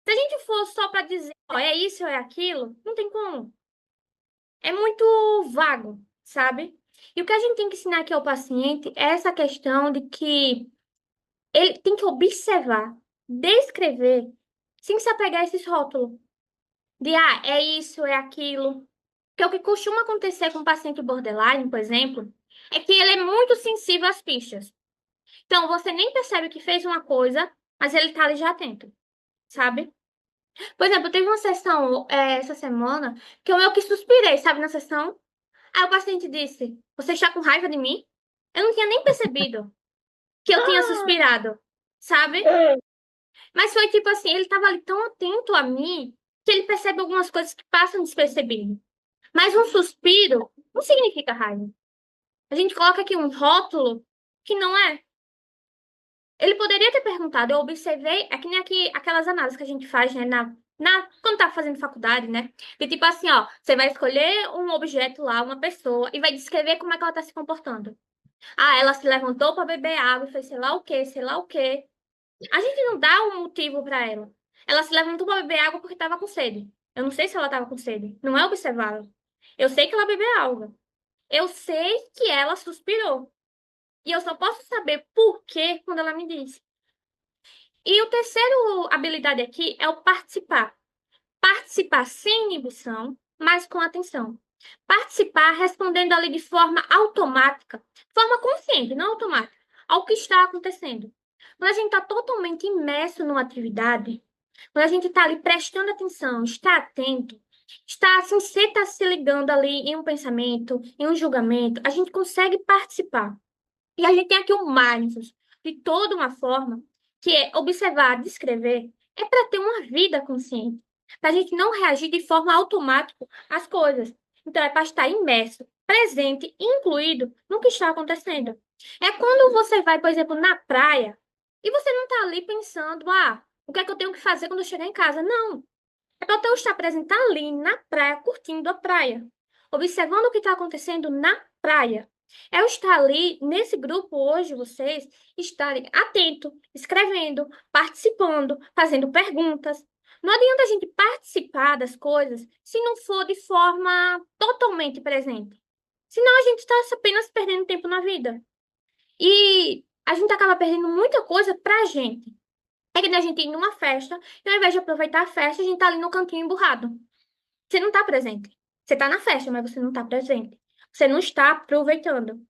Se a gente for só para dizer, ó, é isso, é aquilo, não tem como. É muito vago, sabe? E o que a gente tem que ensinar aqui ao paciente é essa questão de que ele tem que observar, descrever, sem se apegar a esses rótulos. De, é isso, é aquilo. Porque o que costuma acontecer com o paciente borderline, por exemplo, é que ele é muito sensível às pistas. Então, você nem percebe que fez uma coisa, mas ele tá ali já atento, sabe? Por exemplo, teve uma sessão, essa semana que eu meio que suspirei, sabe, na sessão. Aí o paciente disse, você está com raiva de mim? Eu não tinha nem percebido que eu tinha suspirado, sabe? Mas foi tipo assim, ele estava ali tão atento a mim que ele percebe algumas coisas que passam despercebido. Mas um suspiro não significa raiva. A gente coloca aqui um rótulo que não é. Ele poderia ter perguntado, eu observei, é que nem aqui, aquelas análises que a gente faz, né, quando tá fazendo faculdade, né? Que tipo assim, ó, você vai escolher um objeto lá, uma pessoa, e vai descrever como é que ela tá se comportando. Ela se levantou para beber água e fez sei lá o quê, sei lá o quê. A gente não dá um motivo para ela. Ela se levantou para beber água porque estava com sede. Eu não sei se ela estava com sede. Não é observável. Eu sei que ela bebeu água. Eu sei que ela suspirou. E eu só posso saber por quê quando ela me diz. E o terceiro habilidade aqui é o participar. Participar sem inibição, mas com atenção. Participar respondendo ali de forma automática, forma consciente, não automática, ao que está acontecendo. Quando a gente está totalmente imerso numa atividade, quando a gente está ali prestando atenção, está atento, Se você está se ligando ali em um pensamento, em um julgamento, a gente consegue participar. E a gente tem aqui o mindfulness, de toda uma forma, que é observar, descrever, é para ter uma vida consciente, para a gente não reagir de forma automática às coisas. Então, é para estar imerso, presente, incluído no que está acontecendo. É quando você vai, por exemplo, na praia, e você não está ali pensando, o que é que eu tenho que fazer quando eu chegar em casa? Não. É para eu estar presente tá ali na praia, curtindo a praia, observando o que está acontecendo na praia. É eu estar ali nesse grupo hoje, vocês estarem atentos, escrevendo, participando, fazendo perguntas. Não adianta a gente participar das coisas se não for de forma totalmente presente. Senão a gente está apenas perdendo tempo na vida. E a gente acaba perdendo muita coisa pra gente. É que nem a gente ir numa festa e ao invés de aproveitar a festa, a gente tá ali no cantinho emburrado. Você não tá presente. Você tá na festa, mas você não tá presente. Você não está aproveitando.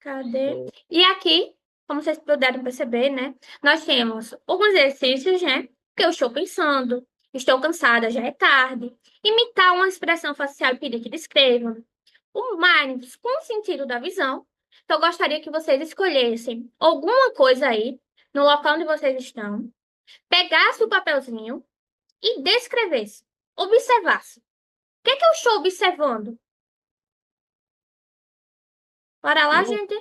Cadê? E aqui, como vocês puderam perceber, né? Nós temos alguns exercícios, né? Que eu estou pensando, estou cansada, já é tarde. Imitar uma expressão facial e pedir que descrevam. O mindfulness com o sentido da visão. Então, eu gostaria que vocês escolhessem alguma coisa aí, no local onde vocês estão, pegasse o papelzinho e descrevesse, observasse. O que é que eu estou observando? Bora lá, Não, gente.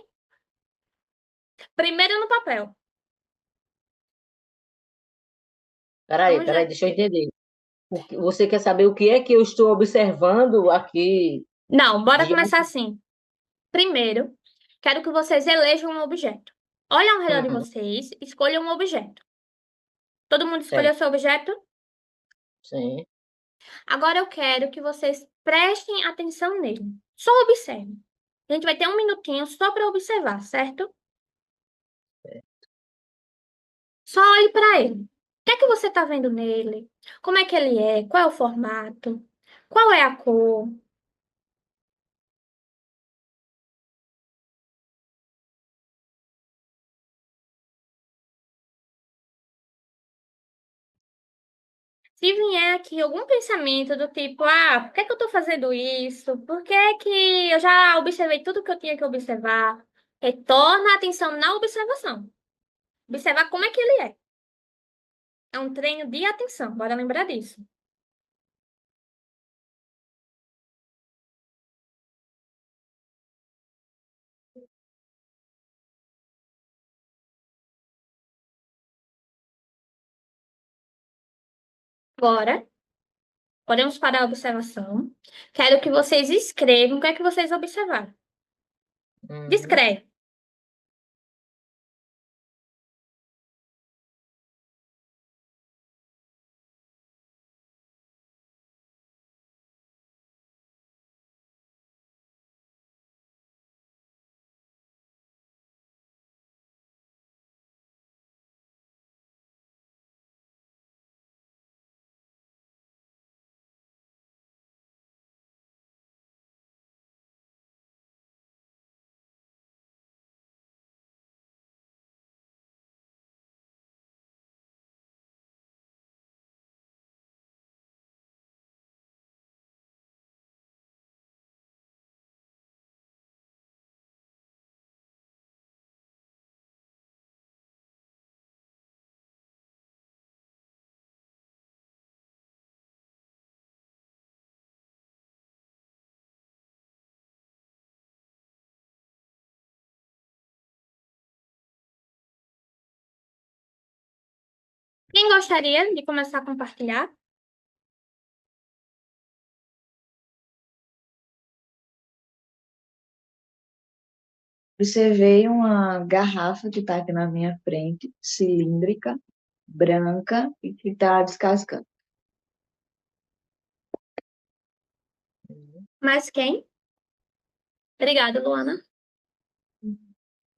Primeiro no papel. peraí, Vamos peraí, ver. deixa eu entender. Você quer saber o que é que eu estou observando aqui Não, bora começar diante? assim. Primeiro, quero que vocês elejam um objeto. Olhem ao redor de Uhum, vocês, escolham um objeto. Todo mundo escolheu certo, seu objeto? sim. Agora eu quero que vocês prestem atenção nele. Só observem. A gente vai ter um minutinho só para observar, certo? Só olhe para ele. O que é que você está vendo nele? Como é que ele é? Qual é o formato? Qual é a cor? Se vier aqui algum pensamento do tipo, por que é que eu estou fazendo isso? Por que é que eu já observei tudo que eu tinha que observar? Retorna a atenção na observação. Observar como é que ele é. É um treino de atenção, bora lembrar disso. Agora, podemos parar a observação. Quero que vocês escrevam o que é que vocês observaram. Uhum. Descreve. Quem gostaria de começar a compartilhar? Observei uma garrafa que está aqui na minha frente, cilíndrica, branca e que está descascando. Mas quem? Obrigada, Luana.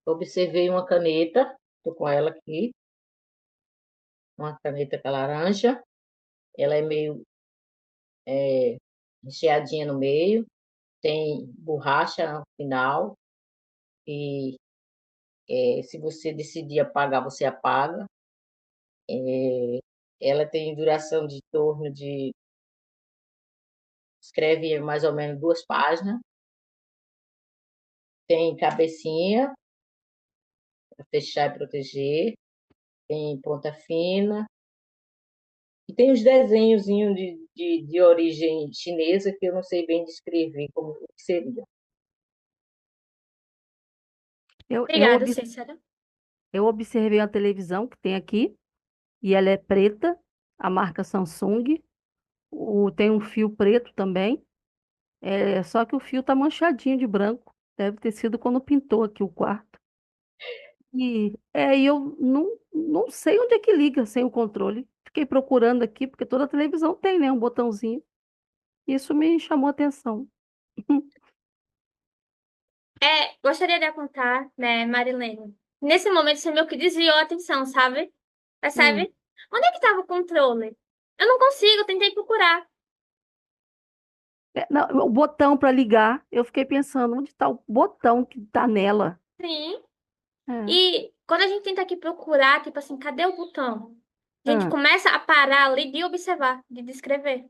Observei uma caneta, estou com ela aqui, uma caneta com a laranja. Ela é meio recheadinha no meio, tem borracha no final. E se você decidir apagar, você apaga. Ela tem duração de torno de, escreve mais ou menos 2 páginas, tem cabecinha, para fechar e proteger, tem ponta fina, e tem os desenhozinhos de origem chinesa que eu não sei bem descrever como o que seria. Eu, eu, Obrigada, obs- Cícera. eu observei a televisão que tem aqui, e ela é preta, a marca Samsung. Tem um fio preto também. Só que o fio tá manchadinho de branco. Deve ter sido quando pintou aqui o quarto. E eu não sei onde é que liga sem o controle. Fiquei procurando aqui, porque toda televisão tem, né, um botãozinho. Isso me chamou a atenção. Gostaria de apontar, né, Marilene? Nesse momento, você meio que desviou a atenção, sabe? Hum. Percebe? Onde é que estava o controle? Eu não consigo, tentei procurar. Não, o botão para ligar, eu fiquei pensando, onde está o botão que está nela? Sim. É. E quando a gente tenta aqui procurar, tipo assim, cadê o botão? A gente Ah, começa a parar ali de observar, de descrever.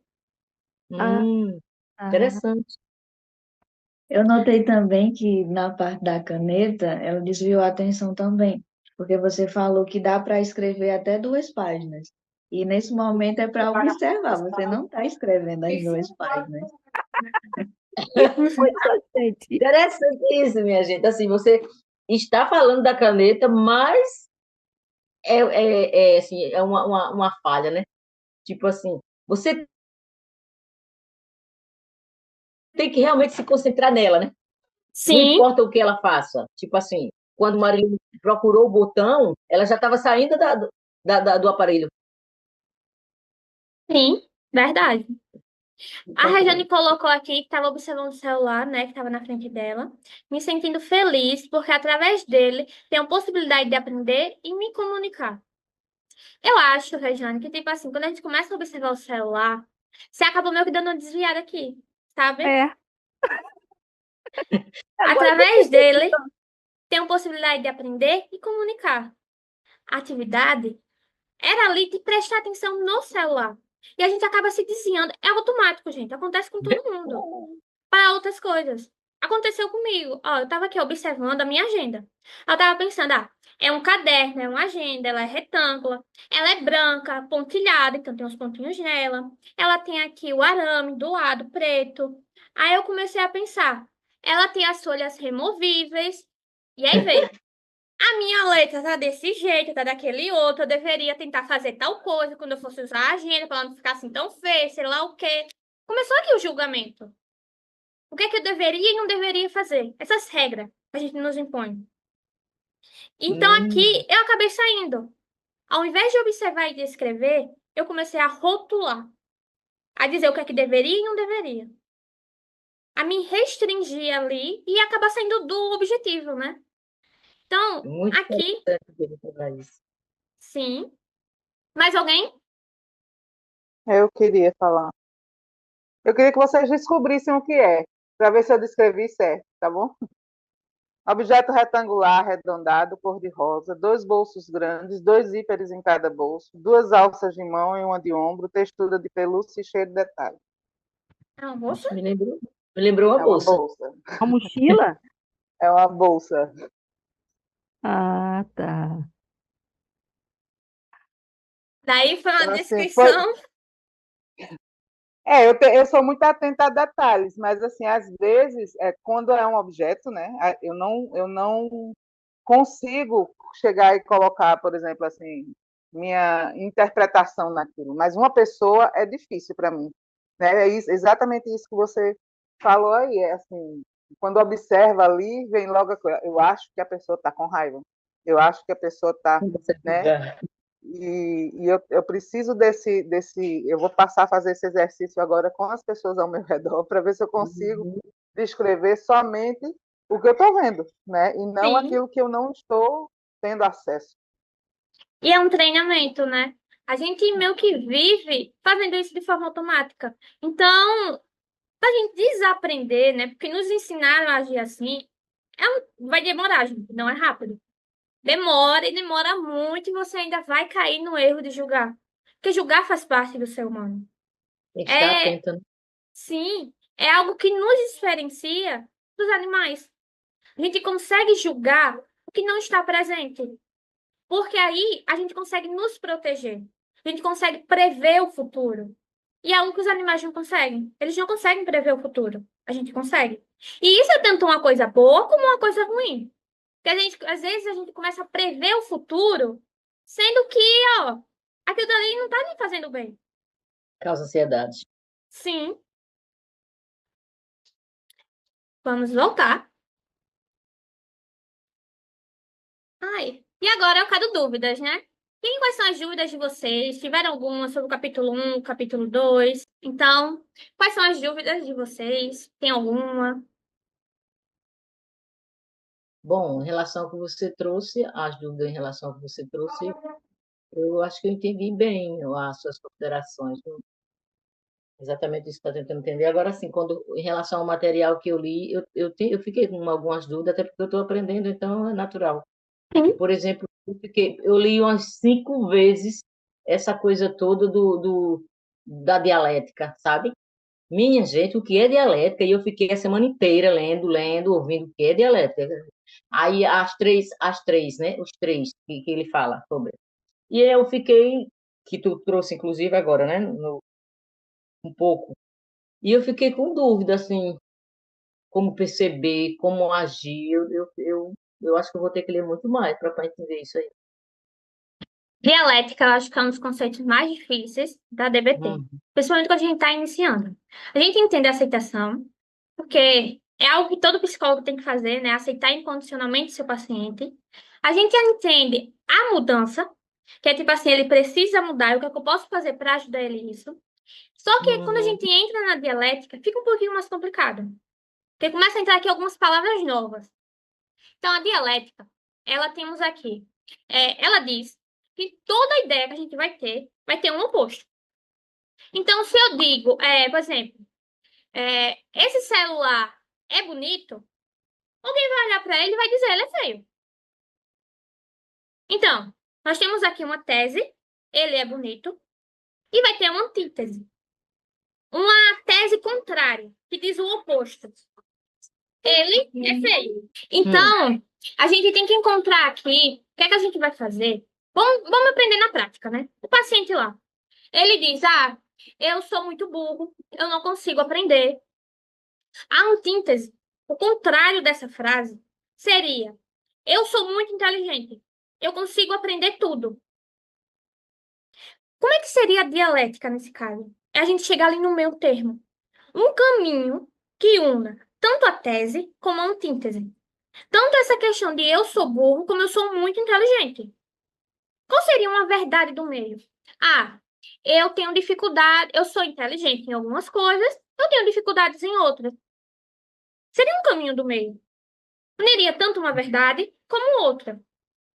ah, Hum, ah. interessante. Eu notei também que na parte da caneta, ela desviou a atenção também, porque você falou que dá para escrever até 2 páginas. E nesse momento é para observar, você não está escrevendo as 2 páginas. Que coisa, gente. Interessante isso, minha gente. Assim, você está falando da caneta, mas assim, é uma falha, né? Tipo assim, você tem que realmente se concentrar nela, né? Não Sim, importa o que ela faça. Tipo assim, quando Marilyn procurou o botão, ela já estava saindo do aparelho. sim, verdade. A Regiane Importante. colocou aqui que estava observando o celular, né, que estava na frente dela, me sentindo feliz porque através dele tenho possibilidade de aprender e me comunicar. Eu acho, Regiane, que tipo assim, quando a gente começa a observar o celular, você acaba meio que dando uma desviada aqui, sabe? É, agora que eu Através percebi. dele, tenho possibilidade de aprender e comunicar. A atividade era ali de prestar atenção no celular. E a gente acaba se desviando. É automático, gente. Acontece com todo mundo. Para outras coisas. Aconteceu comigo. Ó, eu estava aqui observando a minha agenda. Eu estava pensando, é um caderno, é uma agenda, ela é retângulo, ela é branca, pontilhada, então tem uns pontinhos nela. Ela tem aqui o arame do lado, preto. Aí eu comecei a pensar, ela tem as folhas removíveis. E aí veio. A minha letra tá desse jeito, tá daquele outro. Eu deveria tentar fazer tal coisa quando eu fosse usar a agenda, para ela não ficar assim tão feia, sei lá o quê. Começou aqui o julgamento. O que é que eu deveria e não deveria fazer? Essas regras que a gente nos impõe. Então Hum, aqui eu acabei saindo. Ao invés de observar e descrever, eu comecei a rotular, a dizer o que é que deveria e não deveria. A me restringir ali e acabar saindo do objetivo, né? Então, muito aqui, interessante ele falar isso. sim. Mais alguém? Eu queria falar. Eu queria que vocês descobrissem o que é, para ver se eu descrevi certo, tá bom? Objeto retangular, arredondado, cor-de-rosa, 2 bolsos grandes, 2 zíperes em cada bolso, 2 alças de mão e uma de ombro, textura de pelúcia e cheio de detalhe. É uma moça? Me lembrou uma É uma bolsa. bolsa. Uma mochila? É uma bolsa. Ah, tá. Daí foi uma Então, assim, foi. descrição. Eu sou muito atenta a detalhes, mas assim, às vezes, quando é um objeto, né, eu não consigo chegar e colocar, por exemplo, assim, minha interpretação naquilo, mas uma pessoa é difícil para mim, né? Exatamente isso que você falou aí, é assim, quando observa ali, vem logo a coisa, eu acho que a pessoa está com raiva, eu acho que a pessoa está, Você né? fica, Eu preciso eu vou passar a fazer esse exercício agora com as pessoas ao meu redor para ver se eu consigo descrever somente o que eu estou vendo, né? E não Sim. aquilo que eu não estou tendo acesso. E é um treinamento, né? A gente meio que vive fazendo isso de forma automática. Então, para a gente desaprender, né? Porque nos ensinaram a agir assim, vai demorar, gente. Não é rápido. Demora e demora muito e você ainda vai cair no erro de julgar. Porque julgar faz parte do ser humano. Tem que estar É, atenta, né? sim, é algo que nos diferencia dos animais. A gente consegue julgar o que não está presente. Porque aí a gente consegue nos proteger. A gente consegue prever o futuro. E é algo que os animais não conseguem. Eles não conseguem prever o futuro. A gente consegue. E isso é tanto uma coisa boa como uma coisa ruim. Porque às vezes a gente começa a prever o futuro, sendo que, ó, aquilo dali não tá lhe fazendo bem. Causa ansiedade. Sim, vamos voltar. Ai, e agora eu quero dúvidas, né? Quais são as dúvidas de vocês? Tiveram alguma sobre o capítulo 1, capítulo 2? Então, quais são as dúvidas de vocês? Tem alguma? Bom, em relação ao que você trouxe, as dúvidas em relação ao que você trouxe, eu acho que eu entendi bem as suas considerações. Exatamente isso que está tentando entender. Agora, sim, em relação ao material que eu li, eu fiquei com algumas dúvidas, até porque eu estou aprendendo, então é natural. Sim. Por exemplo, eu li umas 5 vezes essa coisa toda da dialética, sabe? Minha gente, o que é dialética? E eu fiquei a semana inteira lendo, ouvindo o que é dialética. Aí as três, né? Os três que ele fala sobre. E eu fiquei, que tu trouxe inclusive agora, né? Um pouco. E eu fiquei com dúvida, assim, como perceber, como agir. Eu acho que eu vou ter que ler muito mais para entender isso aí. Dialética, eu acho que é um dos conceitos mais difíceis da DBT. Hum, Principalmente quando a gente está iniciando. A gente entende a aceitação, porque é algo que todo psicólogo tem que fazer, né? Aceitar incondicionalmente seu paciente. A gente entende a mudança, que é tipo assim, ele precisa mudar, e o que é que eu posso fazer para ajudar ele nisso? Só que quando a hum, gente entra na dialética, fica um pouquinho mais complicado. Porque começa a entrar aqui algumas palavras novas. Então, a dialética, ela temos aqui. Ela diz que toda ideia que a gente vai ter um oposto. Então, se eu digo, por exemplo, esse celular é bonito, alguém vai olhar para ele e vai dizer, ele é feio. Então, nós temos aqui uma tese, ele é bonito, e vai ter uma antítese. Uma tese contrária, que diz o oposto. Ele é feio. hum. Então, a gente tem que encontrar aqui o que é que a gente vai fazer. Vamos aprender na prática, né? O paciente lá, ele diz: Ah, eu sou muito burro, eu não consigo aprender. A antítese, o contrário dessa frase, seria: Eu sou muito inteligente, eu consigo aprender tudo. Como é que seria a dialética nesse caso? É a gente chegar ali no meio termo. Um caminho que una tanto a tese como a antítese. Tanto essa questão de eu sou burro, como eu sou muito inteligente. Qual seria uma verdade do meio? Ah, eu tenho dificuldade, eu sou inteligente em algumas coisas, eu tenho dificuldades em outras. Seria um caminho do meio. Não iria tanto uma verdade como outra.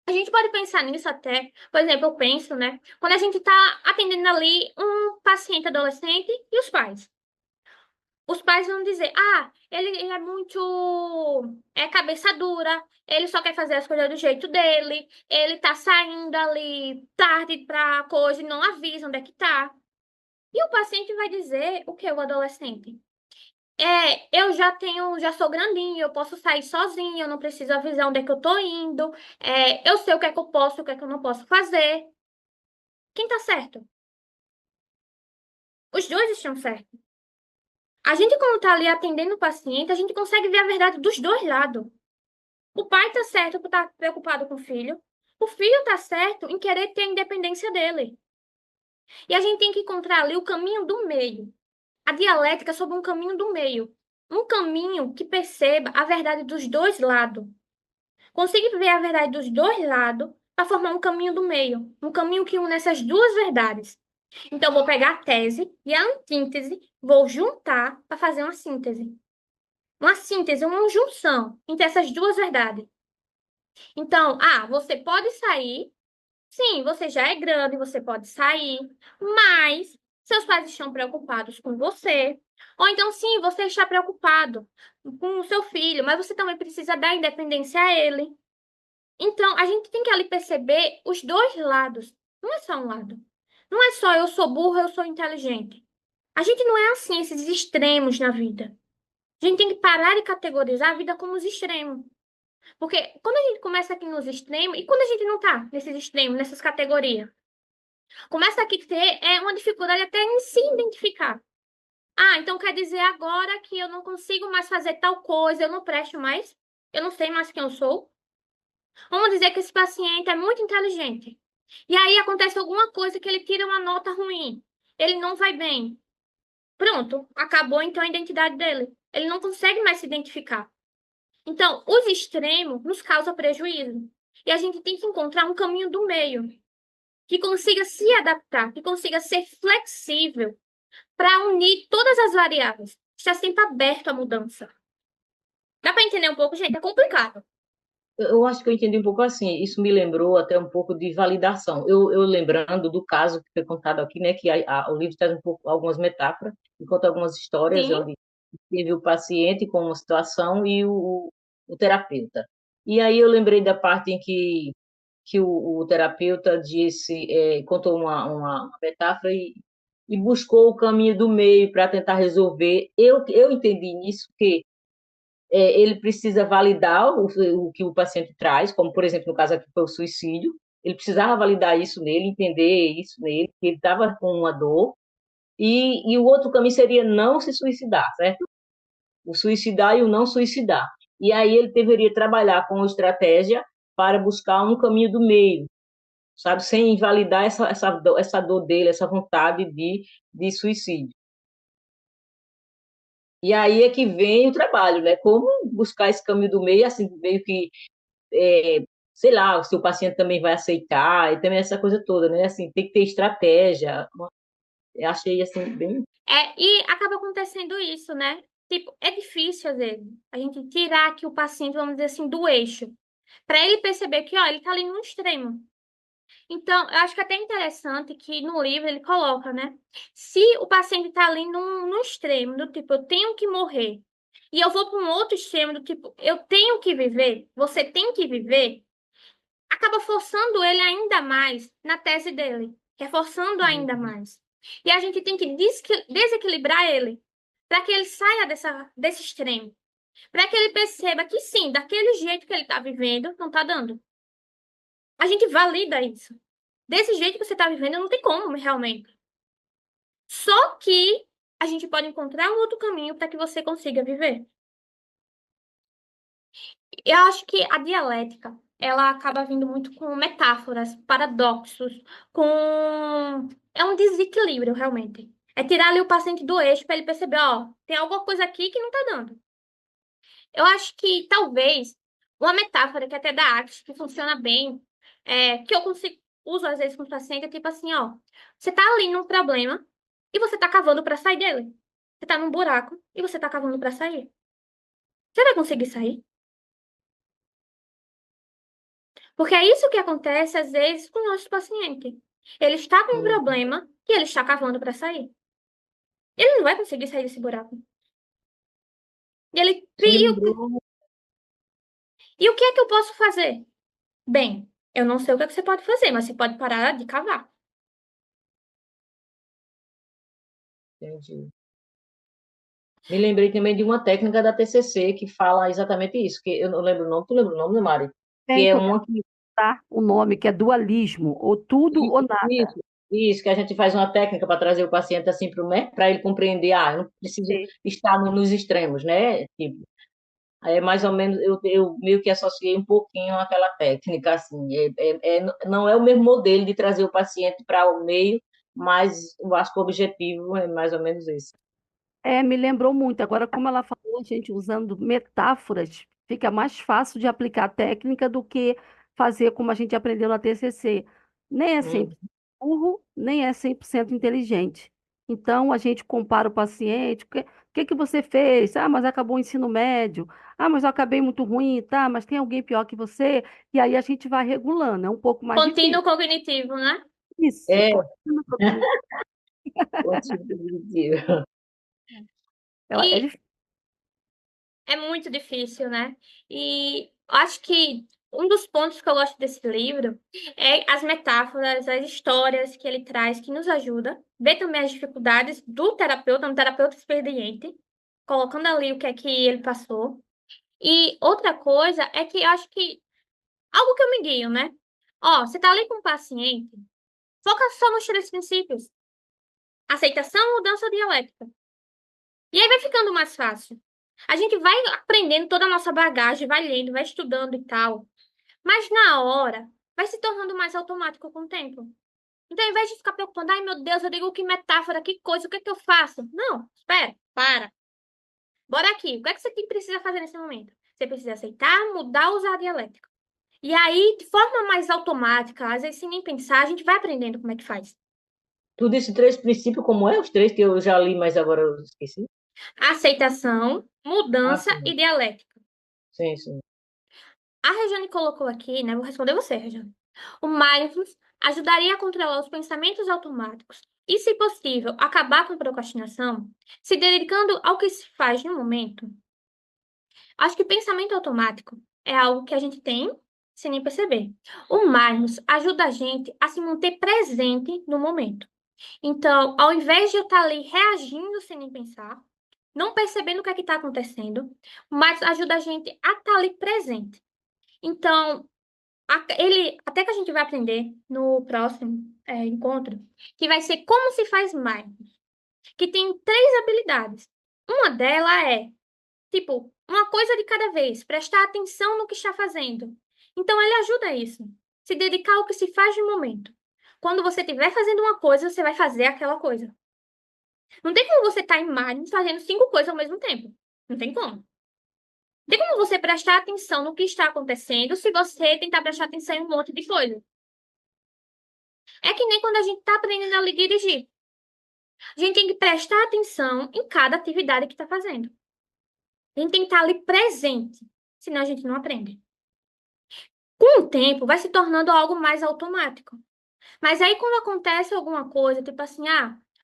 A gente pode pensar nisso até, por exemplo, eu penso, né? Quando a gente está atendendo ali um paciente adolescente e os pais. Os pais vão dizer, ele é muito cabeça dura, ele só quer fazer as coisas do jeito dele, ele tá saindo ali tarde pra coisa e não avisa onde é que tá. E o paciente vai dizer o que o adolescente? Eu já sou grandinho, eu posso sair sozinho, eu não preciso avisar onde é que eu tô indo, eu sei o que é que eu posso, o que é que eu não posso fazer. Quem tá certo? Os dois estão certos. A gente, quando tá ali atendendo o paciente, a gente consegue ver a verdade dos dois lados. O pai tá certo por estar preocupado com o filho. O filho tá certo em querer ter a independência dele. E a gente tem que encontrar ali o caminho do meio. A dialética é sobre um caminho do meio. Um caminho que perceba a verdade dos dois lados. Consiga ver a verdade dos dois lados para formar um caminho do meio. Um caminho que une essas duas verdades. Então, eu vou pegar a tese e a antítese, vou juntar para fazer uma síntese. Uma síntese, uma junção entre essas duas verdades. Então, você pode sair. Sim, você já é grande, você pode sair, mas seus pais estão preocupados com você. Ou então, sim, você está preocupado com o seu filho, mas você também precisa dar independência a ele. Então, a gente tem que ali perceber os dois lados. Não é só um lado. Não é só eu sou burra, eu sou inteligente. A gente não é assim, esses extremos na vida. A gente tem que parar de categorizar a vida como os extremos. Porque quando a gente começa aqui nos extremos, e quando a gente não tá nesses extremos, nessas categorias, começa aqui a ter uma dificuldade até em se identificar. Ah, então quer dizer agora que eu não consigo mais fazer tal coisa, eu não presto mais, eu não sei mais quem eu sou. Vamos dizer que esse paciente é muito inteligente. E aí acontece alguma coisa que ele tira uma nota ruim. Ele não vai bem. Pronto, acabou então a identidade dele. Ele não consegue mais se identificar. Então, os extremos nos causam prejuízo. E a gente tem que encontrar um caminho do meio, que consiga se adaptar, que consiga ser flexível para unir todas as variáveis. Está sempre aberto à mudança. Dá para entender um pouco, gente? É complicado. Eu acho que eu entendi um pouco assim. Isso me lembrou até um pouco de validação. Eu lembrando do caso que foi contado aqui, né, que o livro traz um pouco algumas metáforas e conta algumas histórias Sim, onde teve o paciente com uma situação e o terapeuta. E aí eu lembrei da parte em que o terapeuta disse, contou uma metáfora e buscou o caminho do meio para tentar resolver. Eu entendi nisso que ele precisa validar o que o paciente traz, como, por exemplo, no caso aqui foi o suicídio, ele precisava validar isso nele, entender isso nele, que ele estava com uma dor, e o outro caminho seria não se suicidar, certo? O suicidar e o não suicidar. E aí ele deveria trabalhar com estratégia para buscar um caminho do meio, sabe? Sem invalidar essa dor dele, essa vontade de suicídio. E aí é que vem o trabalho, né? Como buscar esse caminho do meio, assim, meio que sei lá, se o paciente também vai aceitar, e também essa coisa toda, né? Assim, tem que ter estratégia. Eu achei, assim, bem... e acaba acontecendo isso, né? Tipo, é difícil, às vezes, a gente tirar aqui o paciente, vamos dizer assim, do eixo. Para ele perceber que, ó, ele tá ali no extremo. Então, eu acho que é até interessante que no livro ele coloca, né? Se o paciente está ali no extremo, do tipo, eu tenho que morrer, e eu vou para um outro extremo, do tipo, eu tenho que viver, você tem que viver, acaba forçando ele ainda mais na tese dele, reforçando ainda mais. E a gente tem que desequilibrar ele, para que ele saia desse extremo, para que ele perceba que sim, daquele jeito que ele está vivendo, não está dando. A gente valida isso. Desse jeito que você está vivendo, não tem como realmente. Só que a gente pode encontrar um outro caminho para que você consiga viver. Eu acho que a dialética, ela acaba vindo muito com metáforas, paradoxos, com... É um desequilíbrio, realmente. É tirar ali o paciente do eixo para ele perceber, ó, tem alguma coisa aqui que não está dando. Eu acho que talvez uma metáfora que até da arte, que funciona bem, que eu consigo, uso às vezes com o paciente, é tipo assim, ó, você tá ali num problema e você tá cavando para sair dele. Você tá num buraco e você tá cavando para sair. Você vai conseguir sair? Porque é isso que acontece às vezes com o nosso paciente. Ele está com um problema e ele está cavando para sair. Ele não vai conseguir sair desse buraco. E ele, Isso me lembrou... e o que é que eu posso fazer? Bem, eu não sei o que é que você pode fazer, mas você pode parar de cavar. Entendi. Me lembrei também de uma técnica da TCC que fala exatamente isso, que eu não lembro o nome, tu lembra o nome, né, Mari? Que Tem é que uma que... usar o nome, que é dualismo, ou tudo ou nada. Isso, que a gente faz uma técnica para trazer o paciente assim para ele compreender, eu não preciso Sim. estar nos extremos, né? Tipo, é mais ou menos, eu meio que associei um pouquinho aquela técnica, assim, não é o mesmo modelo de trazer o paciente para o meio, mas eu acho que o objetivo é mais ou menos esse. Me lembrou muito. Agora, como ela falou, a gente usando metáforas, fica mais fácil de aplicar a técnica do que fazer como a gente aprendeu na TCC. Nem é Hum, 100% burro, nem é 100% inteligente. Então, a gente compara o paciente, o que que você fez? Ah, mas acabou o ensino médio. Ah, mas eu acabei muito ruim, tá? Mas tem alguém pior que você? E aí a gente vai regulando, é um pouco mais Contínuo difícil. cognitivo, né? Isso, é, continua cognitivo. positivo. É E difícil. é muito difícil, né? E acho que um dos pontos que eu gosto desse livro é as metáforas, as histórias que ele traz, que nos ajuda. Ver também as dificuldades do terapeuta, um terapeuta experiente, colocando ali o que é que ele passou. E outra coisa é que eu acho que algo que eu me guio, né? Ó, você tá ali com um paciente, foca só nos três princípios: aceitação, mudança, dialética. E aí vai ficando mais fácil. A gente vai aprendendo toda a nossa bagagem, vai lendo, vai estudando e tal. Mas na hora, vai se tornando mais automático com o tempo. Então, ao invés de ficar preocupando, ai meu Deus, eu digo que metáfora, que coisa, o que é que eu faço? Não, espera, para. Bora aqui. O que é que você precisa fazer nesse momento? Você precisa aceitar, mudar, usar a dialética. E aí, de forma mais automática, às vezes sem nem pensar, a gente vai aprendendo como é que faz. Tu disse 3 princípios, como é? Os 3 que eu já li, mas agora eu esqueci. Aceitação, Ah, mudança e sim. dialética. Sim, sim. A Rejane colocou aqui, né? Vou responder você, Rejane. O mindfulness ajudaria a controlar os pensamentos automáticos e, se possível, acabar com a procrastinação, se dedicando ao que se faz no momento. Acho que pensamento automático é algo que a gente tem sem nem perceber. O mindfulness ajuda a gente a se manter presente no momento. Então, ao invés de eu estar ali reagindo sem nem pensar, não percebendo o que é que está acontecendo, mas ajuda a gente a estar ali presente. Então, ele, até que a gente vai aprender no próximo encontro, que vai ser como se faz mindfulness, que tem 3 habilidades. Uma delas é, tipo, uma coisa de cada vez, prestar atenção no que está fazendo. Então, ele ajuda a isso, se dedicar ao que se faz no momento. Quando você estiver fazendo uma coisa, você vai fazer aquela coisa. Não tem como você estar em mindfulness fazendo 5 coisas ao mesmo tempo. Não tem como. Não tem como você prestar atenção no que está acontecendo se você tentar prestar atenção em um monte de coisa. É que nem quando a gente está aprendendo a dirigir. A gente tem que prestar atenção em cada atividade que está fazendo. A gente tem que estar ali presente, senão a gente não aprende. Com o tempo, vai se tornando algo mais automático. Mas aí, quando acontece alguma coisa, tipo assim,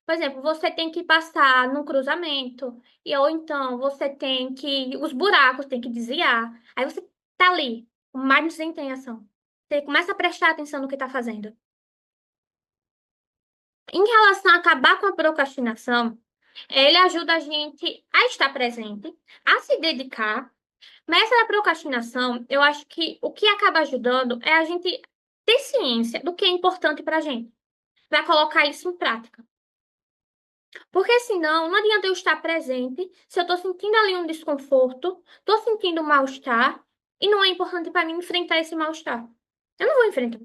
por exemplo, você tem que passar no cruzamento, ou então você tem que. Os buracos tem que desviar. Aí você tá ali, com mais de em ação. Você começa a prestar atenção no que está fazendo. Em relação a acabar com a procrastinação, ele ajuda a gente a estar presente, a se dedicar. Mas essa da procrastinação, eu acho que o que acaba ajudando é a gente ter ciência do que é importante para a gente, para colocar isso em prática. Porque senão, não adianta eu estar presente se eu estou sentindo ali um desconforto, estou sentindo um mal-estar, e não é importante para mim enfrentar esse mal-estar. Eu não vou enfrentar.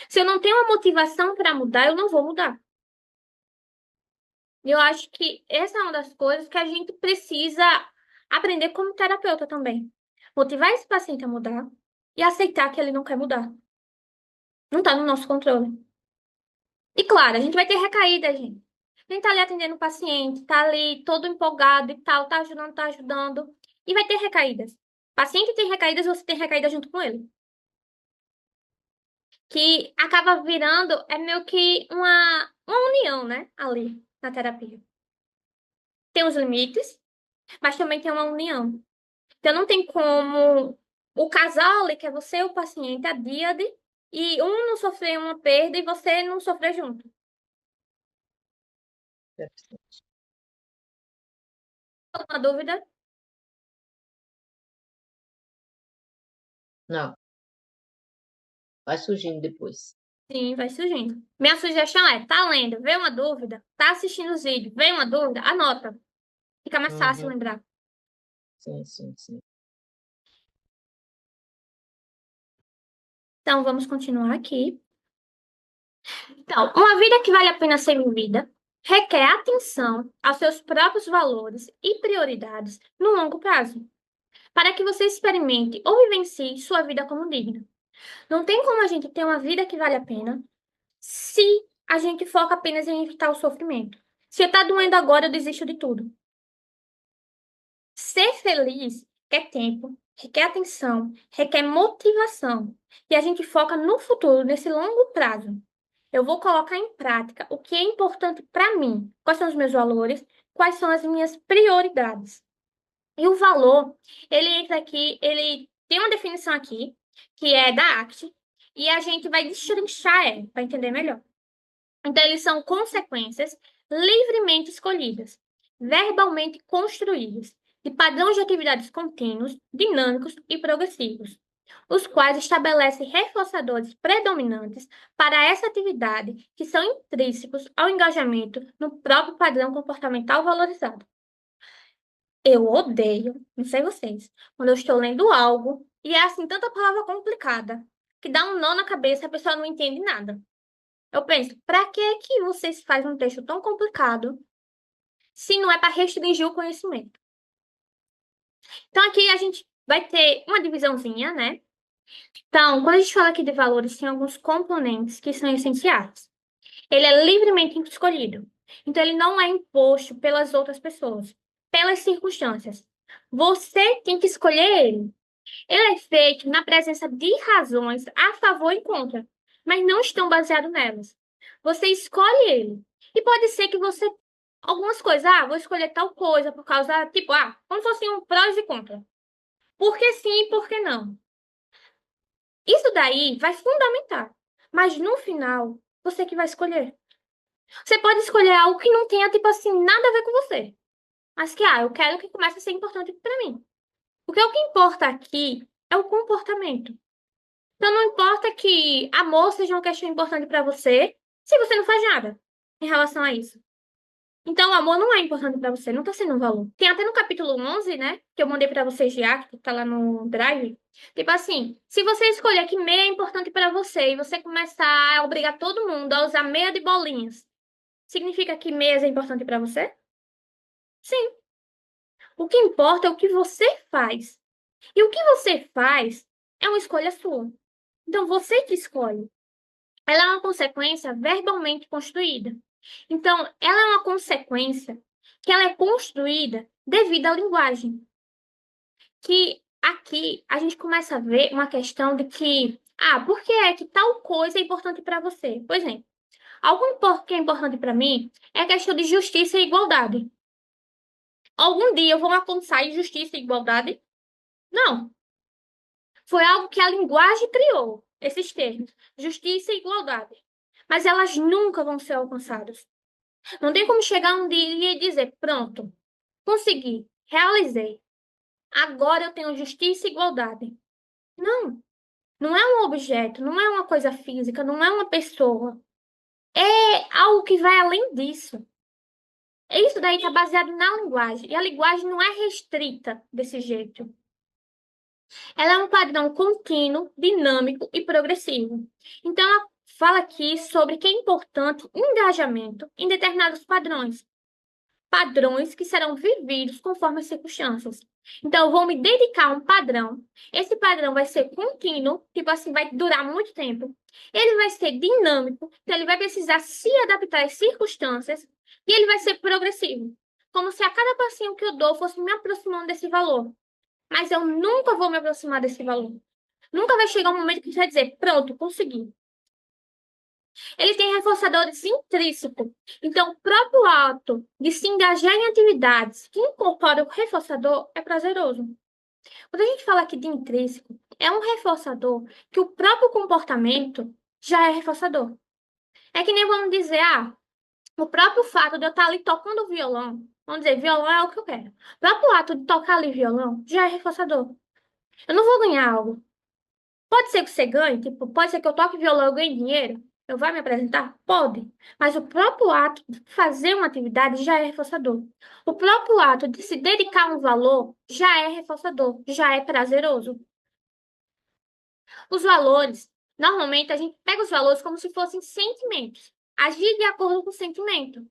Se eu não tenho uma motivação para mudar, eu não vou mudar. E eu acho que essa é uma das coisas que a gente precisa aprender como terapeuta também. Motivar esse paciente a mudar e aceitar que ele não quer mudar. Não está no nosso controle. E claro, a gente vai ter recaída, gente. A gente tá ali atendendo o paciente, tá ali todo empolgado e tal, tá ajudando, tá ajudando. E vai ter recaídas. O paciente tem recaídas, você tem recaída junto com ele. Que acaba virando, é meio que uma união, né? Ali, na terapia. Tem os limites, mas também tem uma união. Então não tem como o casal ali, que é você e o paciente, a díade, e um não sofrer uma perda e você não sofrer junto. Alguma dúvida? Não, vai surgindo depois. Sim, vai surgindo. Minha sugestão é, tá lendo, vê uma dúvida, tá assistindo os vídeos, vê uma dúvida, anota. Fica mais fácil Uhum. lembrar. Sim, sim, sim. Então, vamos continuar aqui. Então, uma vida que vale a pena ser vivida requer atenção aos seus próprios valores e prioridades no longo prazo, para que você experimente ou vivencie sua vida como digna. Não tem como a gente ter uma vida que vale a pena se a gente foca apenas em evitar o sofrimento. Se eu tá doendo agora, eu desisto de tudo. Ser feliz requer tempo, requer atenção, requer motivação. E a gente foca no futuro, nesse longo prazo. Eu vou colocar em prática o que é importante para mim, quais são os meus valores, quais são as minhas prioridades. E o valor, ele entra aqui, ele tem uma definição aqui, que é da ACT, e a gente vai destrinchar ela para entender melhor. Então, eles são consequências livremente escolhidas, verbalmente construídas, de padrões de atividades contínuos, dinâmicos e progressivos, os quais estabelecem reforçadores predominantes para essa atividade que são intrínsecos ao engajamento no próprio padrão comportamental valorizado. Eu odeio, não sei vocês, quando eu estou lendo algo e é assim tanta palavra complicada que dá um nó na cabeça e a pessoa não entende nada. Eu penso, para que vocês fazem um texto tão complicado se não é para restringir o conhecimento? Então, aqui a gente vai ter uma divisãozinha, né? Então, quando a gente fala aqui de valores, tem alguns componentes que são essenciais. Ele é livremente escolhido. Então, ele não é imposto pelas outras pessoas, pelas circunstâncias. Você tem que escolher ele. Ele é feito na presença de razões a favor e contra, mas não estão baseados nelas. Você escolhe ele. E pode ser que você. Algumas coisas, vou escolher tal coisa por causa, tipo, como se fosse um prós e contra. Por que sim e por que não? Isso daí vai fundamentar. Mas no final, você que vai escolher. Você pode escolher algo que não tenha, tipo assim, nada a ver com você. Mas que, eu quero que comece a ser importante para mim. Porque o que importa aqui é o comportamento. Então, não importa que amor seja uma questão importante para você, se você não faz nada em relação a isso. Então, o amor não é importante para você, não está sendo um valor. Tem até no capítulo 11, né, que eu mandei para vocês já, que tá lá no Drive. Tipo assim, se você escolher que meia é importante para você e você começar a obrigar todo mundo a usar meia de bolinhas, significa que meias é importante para você? Sim. O que importa é o que você faz. E o que você faz é uma escolha sua. Então, você que escolhe. Ela é uma consequência verbalmente construída. Então, ela é uma consequência que ela é construída devido à linguagem. Que aqui a gente começa a ver uma questão de que, por que é que tal coisa é importante para você? Por exemplo, que é importante para mim é a questão de justiça e igualdade. Algum dia eu vou alcançar justiça e igualdade? Não. Foi algo que a linguagem criou, esses termos, justiça e igualdade. Mas elas nunca vão ser alcançadas. Não tem como chegar um dia e dizer, pronto, consegui, realizei. Agora eu tenho justiça e igualdade. Não, não é um objeto, não é uma coisa física, não é uma pessoa. É algo que vai além disso. Isso daí está baseado na linguagem. E a linguagem não é restrita desse jeito. Ela é um padrão contínuo, dinâmico e progressivo. Então, ela fala aqui sobre que é importante engajamento em determinados padrões. Padrões que serão vividos conforme as circunstâncias. Então, eu vou me dedicar a um padrão. Esse padrão vai ser contínuo, tipo assim, vai durar muito tempo. Ele vai ser dinâmico, então ele vai precisar se adaptar às circunstâncias. E ele vai ser progressivo, como se a cada passinho que eu dou fosse me aproximando desse valor. Mas eu nunca vou me aproximar desse valor. Nunca vai chegar um momento que você vai dizer, pronto, consegui. Ele tem reforçadores intrínsecos. Então, o próprio ato de se engajar em atividades que incorporam o reforçador é prazeroso. Quando a gente fala aqui de intrínseco, é um reforçador que o próprio comportamento já é reforçador. É que nem vamos dizer, o próprio fato de eu estar ali tocando violão, vamos dizer, violão é o que eu quero. O próprio ato de tocar ali violão já é reforçador. Eu não vou ganhar algo. Pode ser que você ganhe, tipo, pode ser que eu toque violão e ganhe dinheiro. Eu vou me apresentar? Pode. Mas o próprio ato de fazer uma atividade já é reforçador. O próprio ato de se dedicar a um valor já é reforçador, já é prazeroso. Os valores, normalmente a gente pega os valores como se fossem sentimentos. Agir de acordo com o sentimento.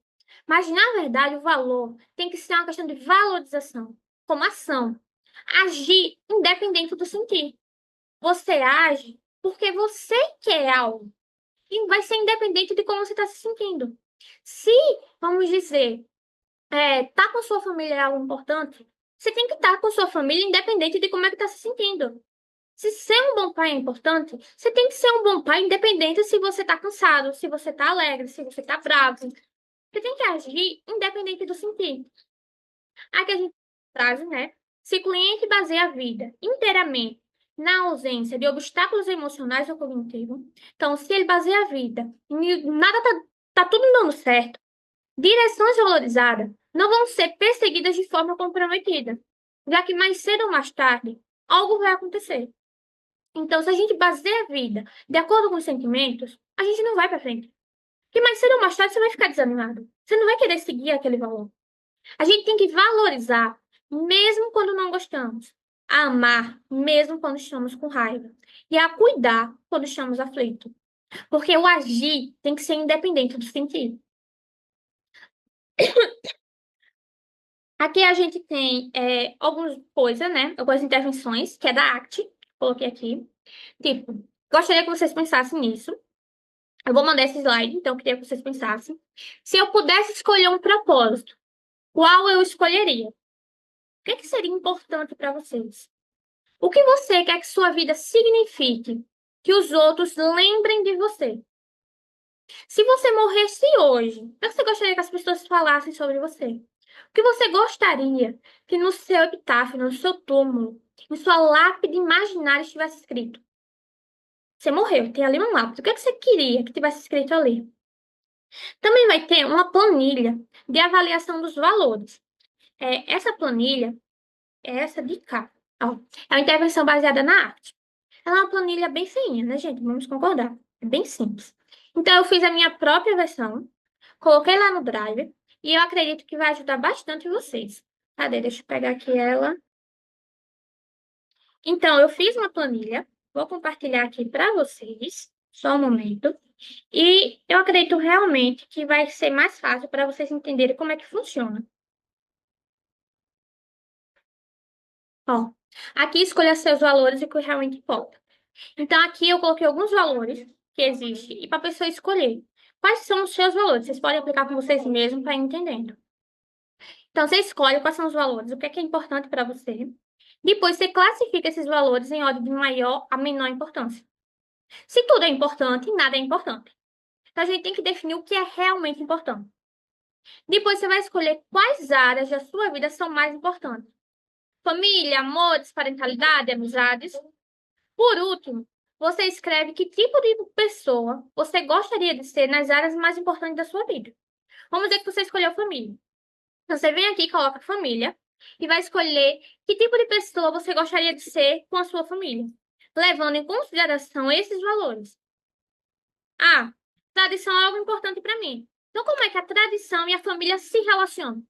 Mas, na verdade, o valor tem que ser uma questão de valorização, como ação. Agir independente do sentir. Você age porque você quer algo. E vai ser independente de como você está se sentindo. Se, vamos dizer, tá com sua família é algo importante, você tem que estar com sua família independente de como é que está se sentindo. Se ser um bom pai é importante, você tem que ser um bom pai independente se você está cansado, se você está alegre, se você está bravo. Você tem que agir independente do sentir. Aqui a gente traz, né? Se o cliente baseia a vida inteiramente na ausência de obstáculos emocionais ou cognitivos, então, se ele baseia a vida em nada tá tudo dando certo, direções valorizadas não vão ser perseguidas de forma comprometida, já que mais cedo ou mais tarde algo vai acontecer. Então, se a gente baseia a vida de acordo com os sentimentos, a gente não vai para frente. Porque mais cedo ou mais tarde você vai ficar desanimado. Você não vai querer seguir aquele valor. A gente tem que valorizar, mesmo quando não gostamos. A amar, mesmo quando estamos com raiva. E a cuidar quando estamos aflitos. Porque o agir tem que ser independente do sentir. Aqui a gente tem algumas coisas, né? Algumas intervenções, que é da ACT, coloquei aqui. Tipo, gostaria que vocês pensassem nisso. Eu vou mandar esse slide, então eu queria que vocês pensassem. Se eu pudesse escolher um propósito, qual eu escolheria? O que seria importante para vocês? O que você quer que sua vida signifique? Que os outros lembrem de você? Se você morresse hoje, o que você gostaria que as pessoas falassem sobre você? O que você gostaria que no seu epitáfio, no seu túmulo, em sua lápide imaginária estivesse escrito? Você morreu, tem ali uma lápide. O que você queria que tivesse escrito ali? Também vai ter uma planilha de avaliação dos valores. Essa planilha é essa de cá. Ó, é uma intervenção baseada na arte. Ela é uma planilha bem feinha, né, gente? Vamos concordar. É bem simples. Então, eu fiz a minha própria versão, coloquei lá no Drive, e eu acredito que vai ajudar bastante vocês. Cadê? Deixa eu pegar aqui ela. Então, eu fiz uma planilha, vou compartilhar aqui para vocês, só um momento. E eu acredito realmente que vai ser mais fácil para vocês entenderem como é que funciona. Ó, aqui escolha seus valores e o que realmente importa. Então, aqui eu coloquei alguns valores que existem e para a pessoa escolher. Quais são os seus valores? Vocês podem aplicar com vocês mesmos para ir entendendo. Então, você escolhe quais são os valores, o que é importante para você. Depois, você classifica esses valores em ordem de maior a menor importância. Se tudo é importante, nada é importante. Então, a gente tem que definir o que é realmente importante. Depois, você vai escolher quais áreas da sua vida são mais importantes. Família, amores, parentalidade, amizades. Por último, você escreve que tipo de pessoa você gostaria de ser nas áreas mais importantes da sua vida. Vamos dizer que você escolheu família. Você vem aqui e coloca família e vai escolher que tipo de pessoa você gostaria de ser com a sua família, levando em consideração esses valores. Ah, tradição é algo importante para mim. Então, como é que a tradição e a família se relacionam?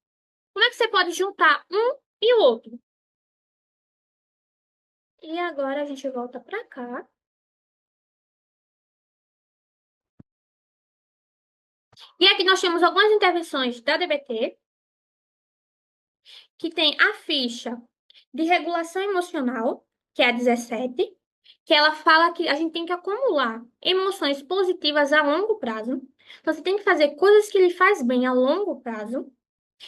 Como é que você pode juntar um e o outro? E agora a gente volta para cá. E aqui nós temos algumas intervenções da DBT, que tem a ficha de regulação emocional, que é a 17, que ela fala que a gente tem que acumular emoções positivas a longo prazo. Então, você tem que fazer coisas que lhe faz bem a longo prazo.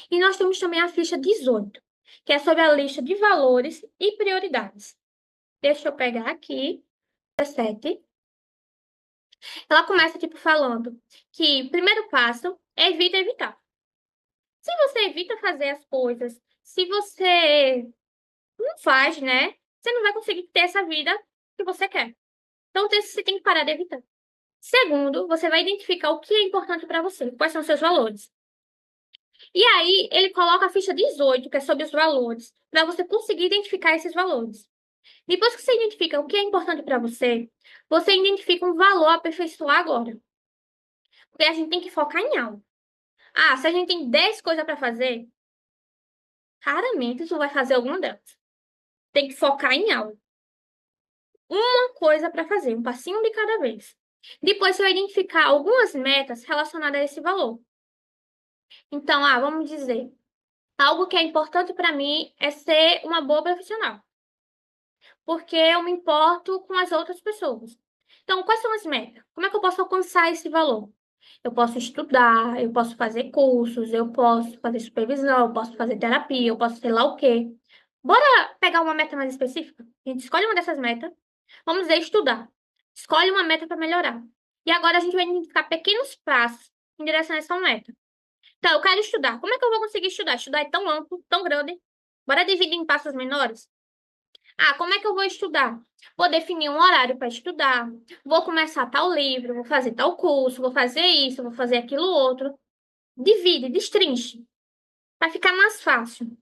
E nós temos também a ficha 18, que é sobre a lista de valores e prioridades. Deixa eu pegar aqui, 17. Ela começa, tipo, falando que o primeiro passo é evitar. Se você evita fazer as coisas, se você não faz, né? Você não vai conseguir ter essa vida que você quer. Então, você tem que parar de evitar. Segundo, você vai identificar o que é importante para você, quais são os seus valores. E aí, ele coloca a ficha 18, que é sobre os valores, para você conseguir identificar esses valores. Depois que você identifica o que é importante para você, você identifica um valor a aperfeiçoar agora. Porque a gente tem que focar em algo. Ah, se a gente tem 10 coisas para fazer, raramente tu vai fazer alguma delas. Tem que focar em algo. Uma coisa para fazer, um passinho de cada vez. Depois você vai identificar algumas metas relacionadas a esse valor. Então, vamos dizer, algo que é importante para mim é ser uma boa profissional. Porque eu me importo com as outras pessoas. Então, quais são as metas? Como é que eu posso alcançar esse valor? Eu posso estudar, eu posso fazer cursos, eu posso fazer supervisão, eu posso fazer terapia, eu posso sei lá o quê. Bora pegar uma meta mais específica? A gente escolhe uma dessas metas. Vamos dizer, estudar. Escolhe uma meta para melhorar. E agora a gente vai identificar pequenos passos em direção a essa meta. Então, eu quero estudar. Como é que eu vou conseguir estudar? Estudar é tão amplo, tão grande. Bora dividir em passos menores? Ah, como é que eu vou estudar? Vou definir um horário para estudar, vou começar tal livro, vou fazer tal curso, vou fazer isso, vou fazer aquilo outro. Divide, destrinche, para ficar mais fácil.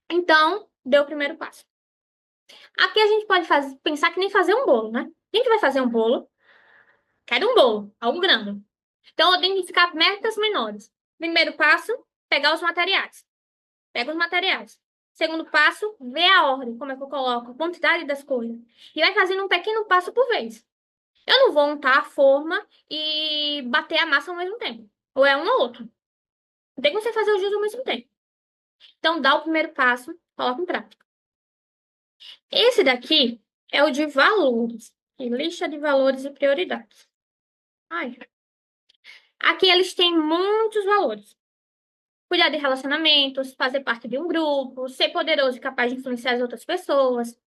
Então, deu o primeiro passo. Aqui a gente pode pensar que nem fazer um bolo, né? Quem que vai fazer um bolo? Quero um bolo, algo grande. Então, eu tenho que ficar metas menores. Primeiro passo, pegar os materiais. Pega os materiais. Segundo passo, ver a ordem, como é que eu coloco, a quantidade das coisas. E vai fazendo um pequeno passo por vez. Eu não vou untar a forma e bater a massa ao mesmo tempo. Ou é um ou outro. Não tem como você fazer os dois ao mesmo tempo. Então, dá o primeiro passo, coloca em prática. Esse daqui é o de valores. E lista de valores e prioridades. Ai. Aqui eles têm muitos valores. Cuidar de relacionamentos, fazer parte de um grupo, ser poderoso e capaz de influenciar as outras pessoas.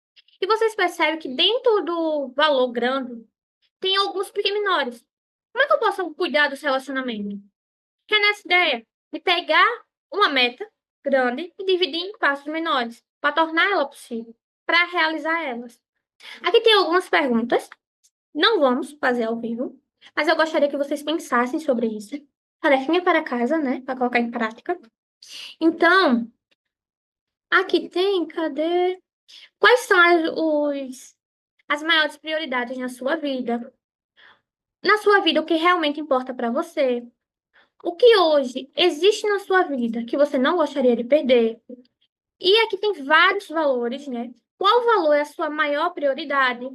E vocês percebem que dentro do valor grande tem alguns menores. Como é que eu posso cuidar dos relacionamentos? Que é nessa ideia de pegar uma meta grande e dividir em passos menores para tornar ela possível, para realizar elas. Aqui tem algumas perguntas. Não vamos fazer ao vivo, mas eu gostaria que vocês pensassem sobre isso. Tarefinha para casa, né? Para colocar em prática. Então, aqui tem, cadê? Quais são as maiores prioridades na sua vida? Na sua vida, o que realmente importa para você? O que hoje existe na sua vida que você não gostaria de perder? E aqui tem vários valores, né? Qual valor é a sua maior prioridade?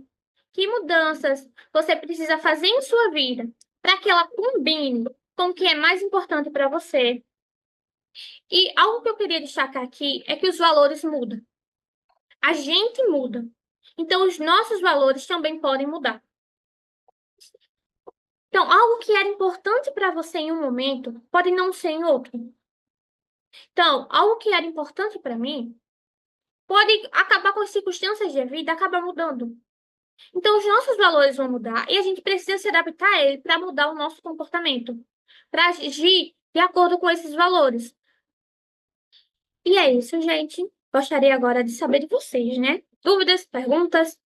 Que mudanças você precisa fazer em sua vida para que ela combine com o que é mais importante para você? E algo que eu queria destacar aqui é que os valores mudam. A gente muda. Então, os nossos valores também podem mudar. Então, algo que era importante para você em um momento pode não ser em outro. Então, algo que era importante para mim pode acabar com as circunstâncias de vida, acabar mudando. Então, os nossos valores vão mudar e a gente precisa se adaptar a ele para mudar o nosso comportamento, para agir de acordo com esses valores. E é isso, gente. Gostaria agora de saber de vocês, né? Dúvidas, perguntas?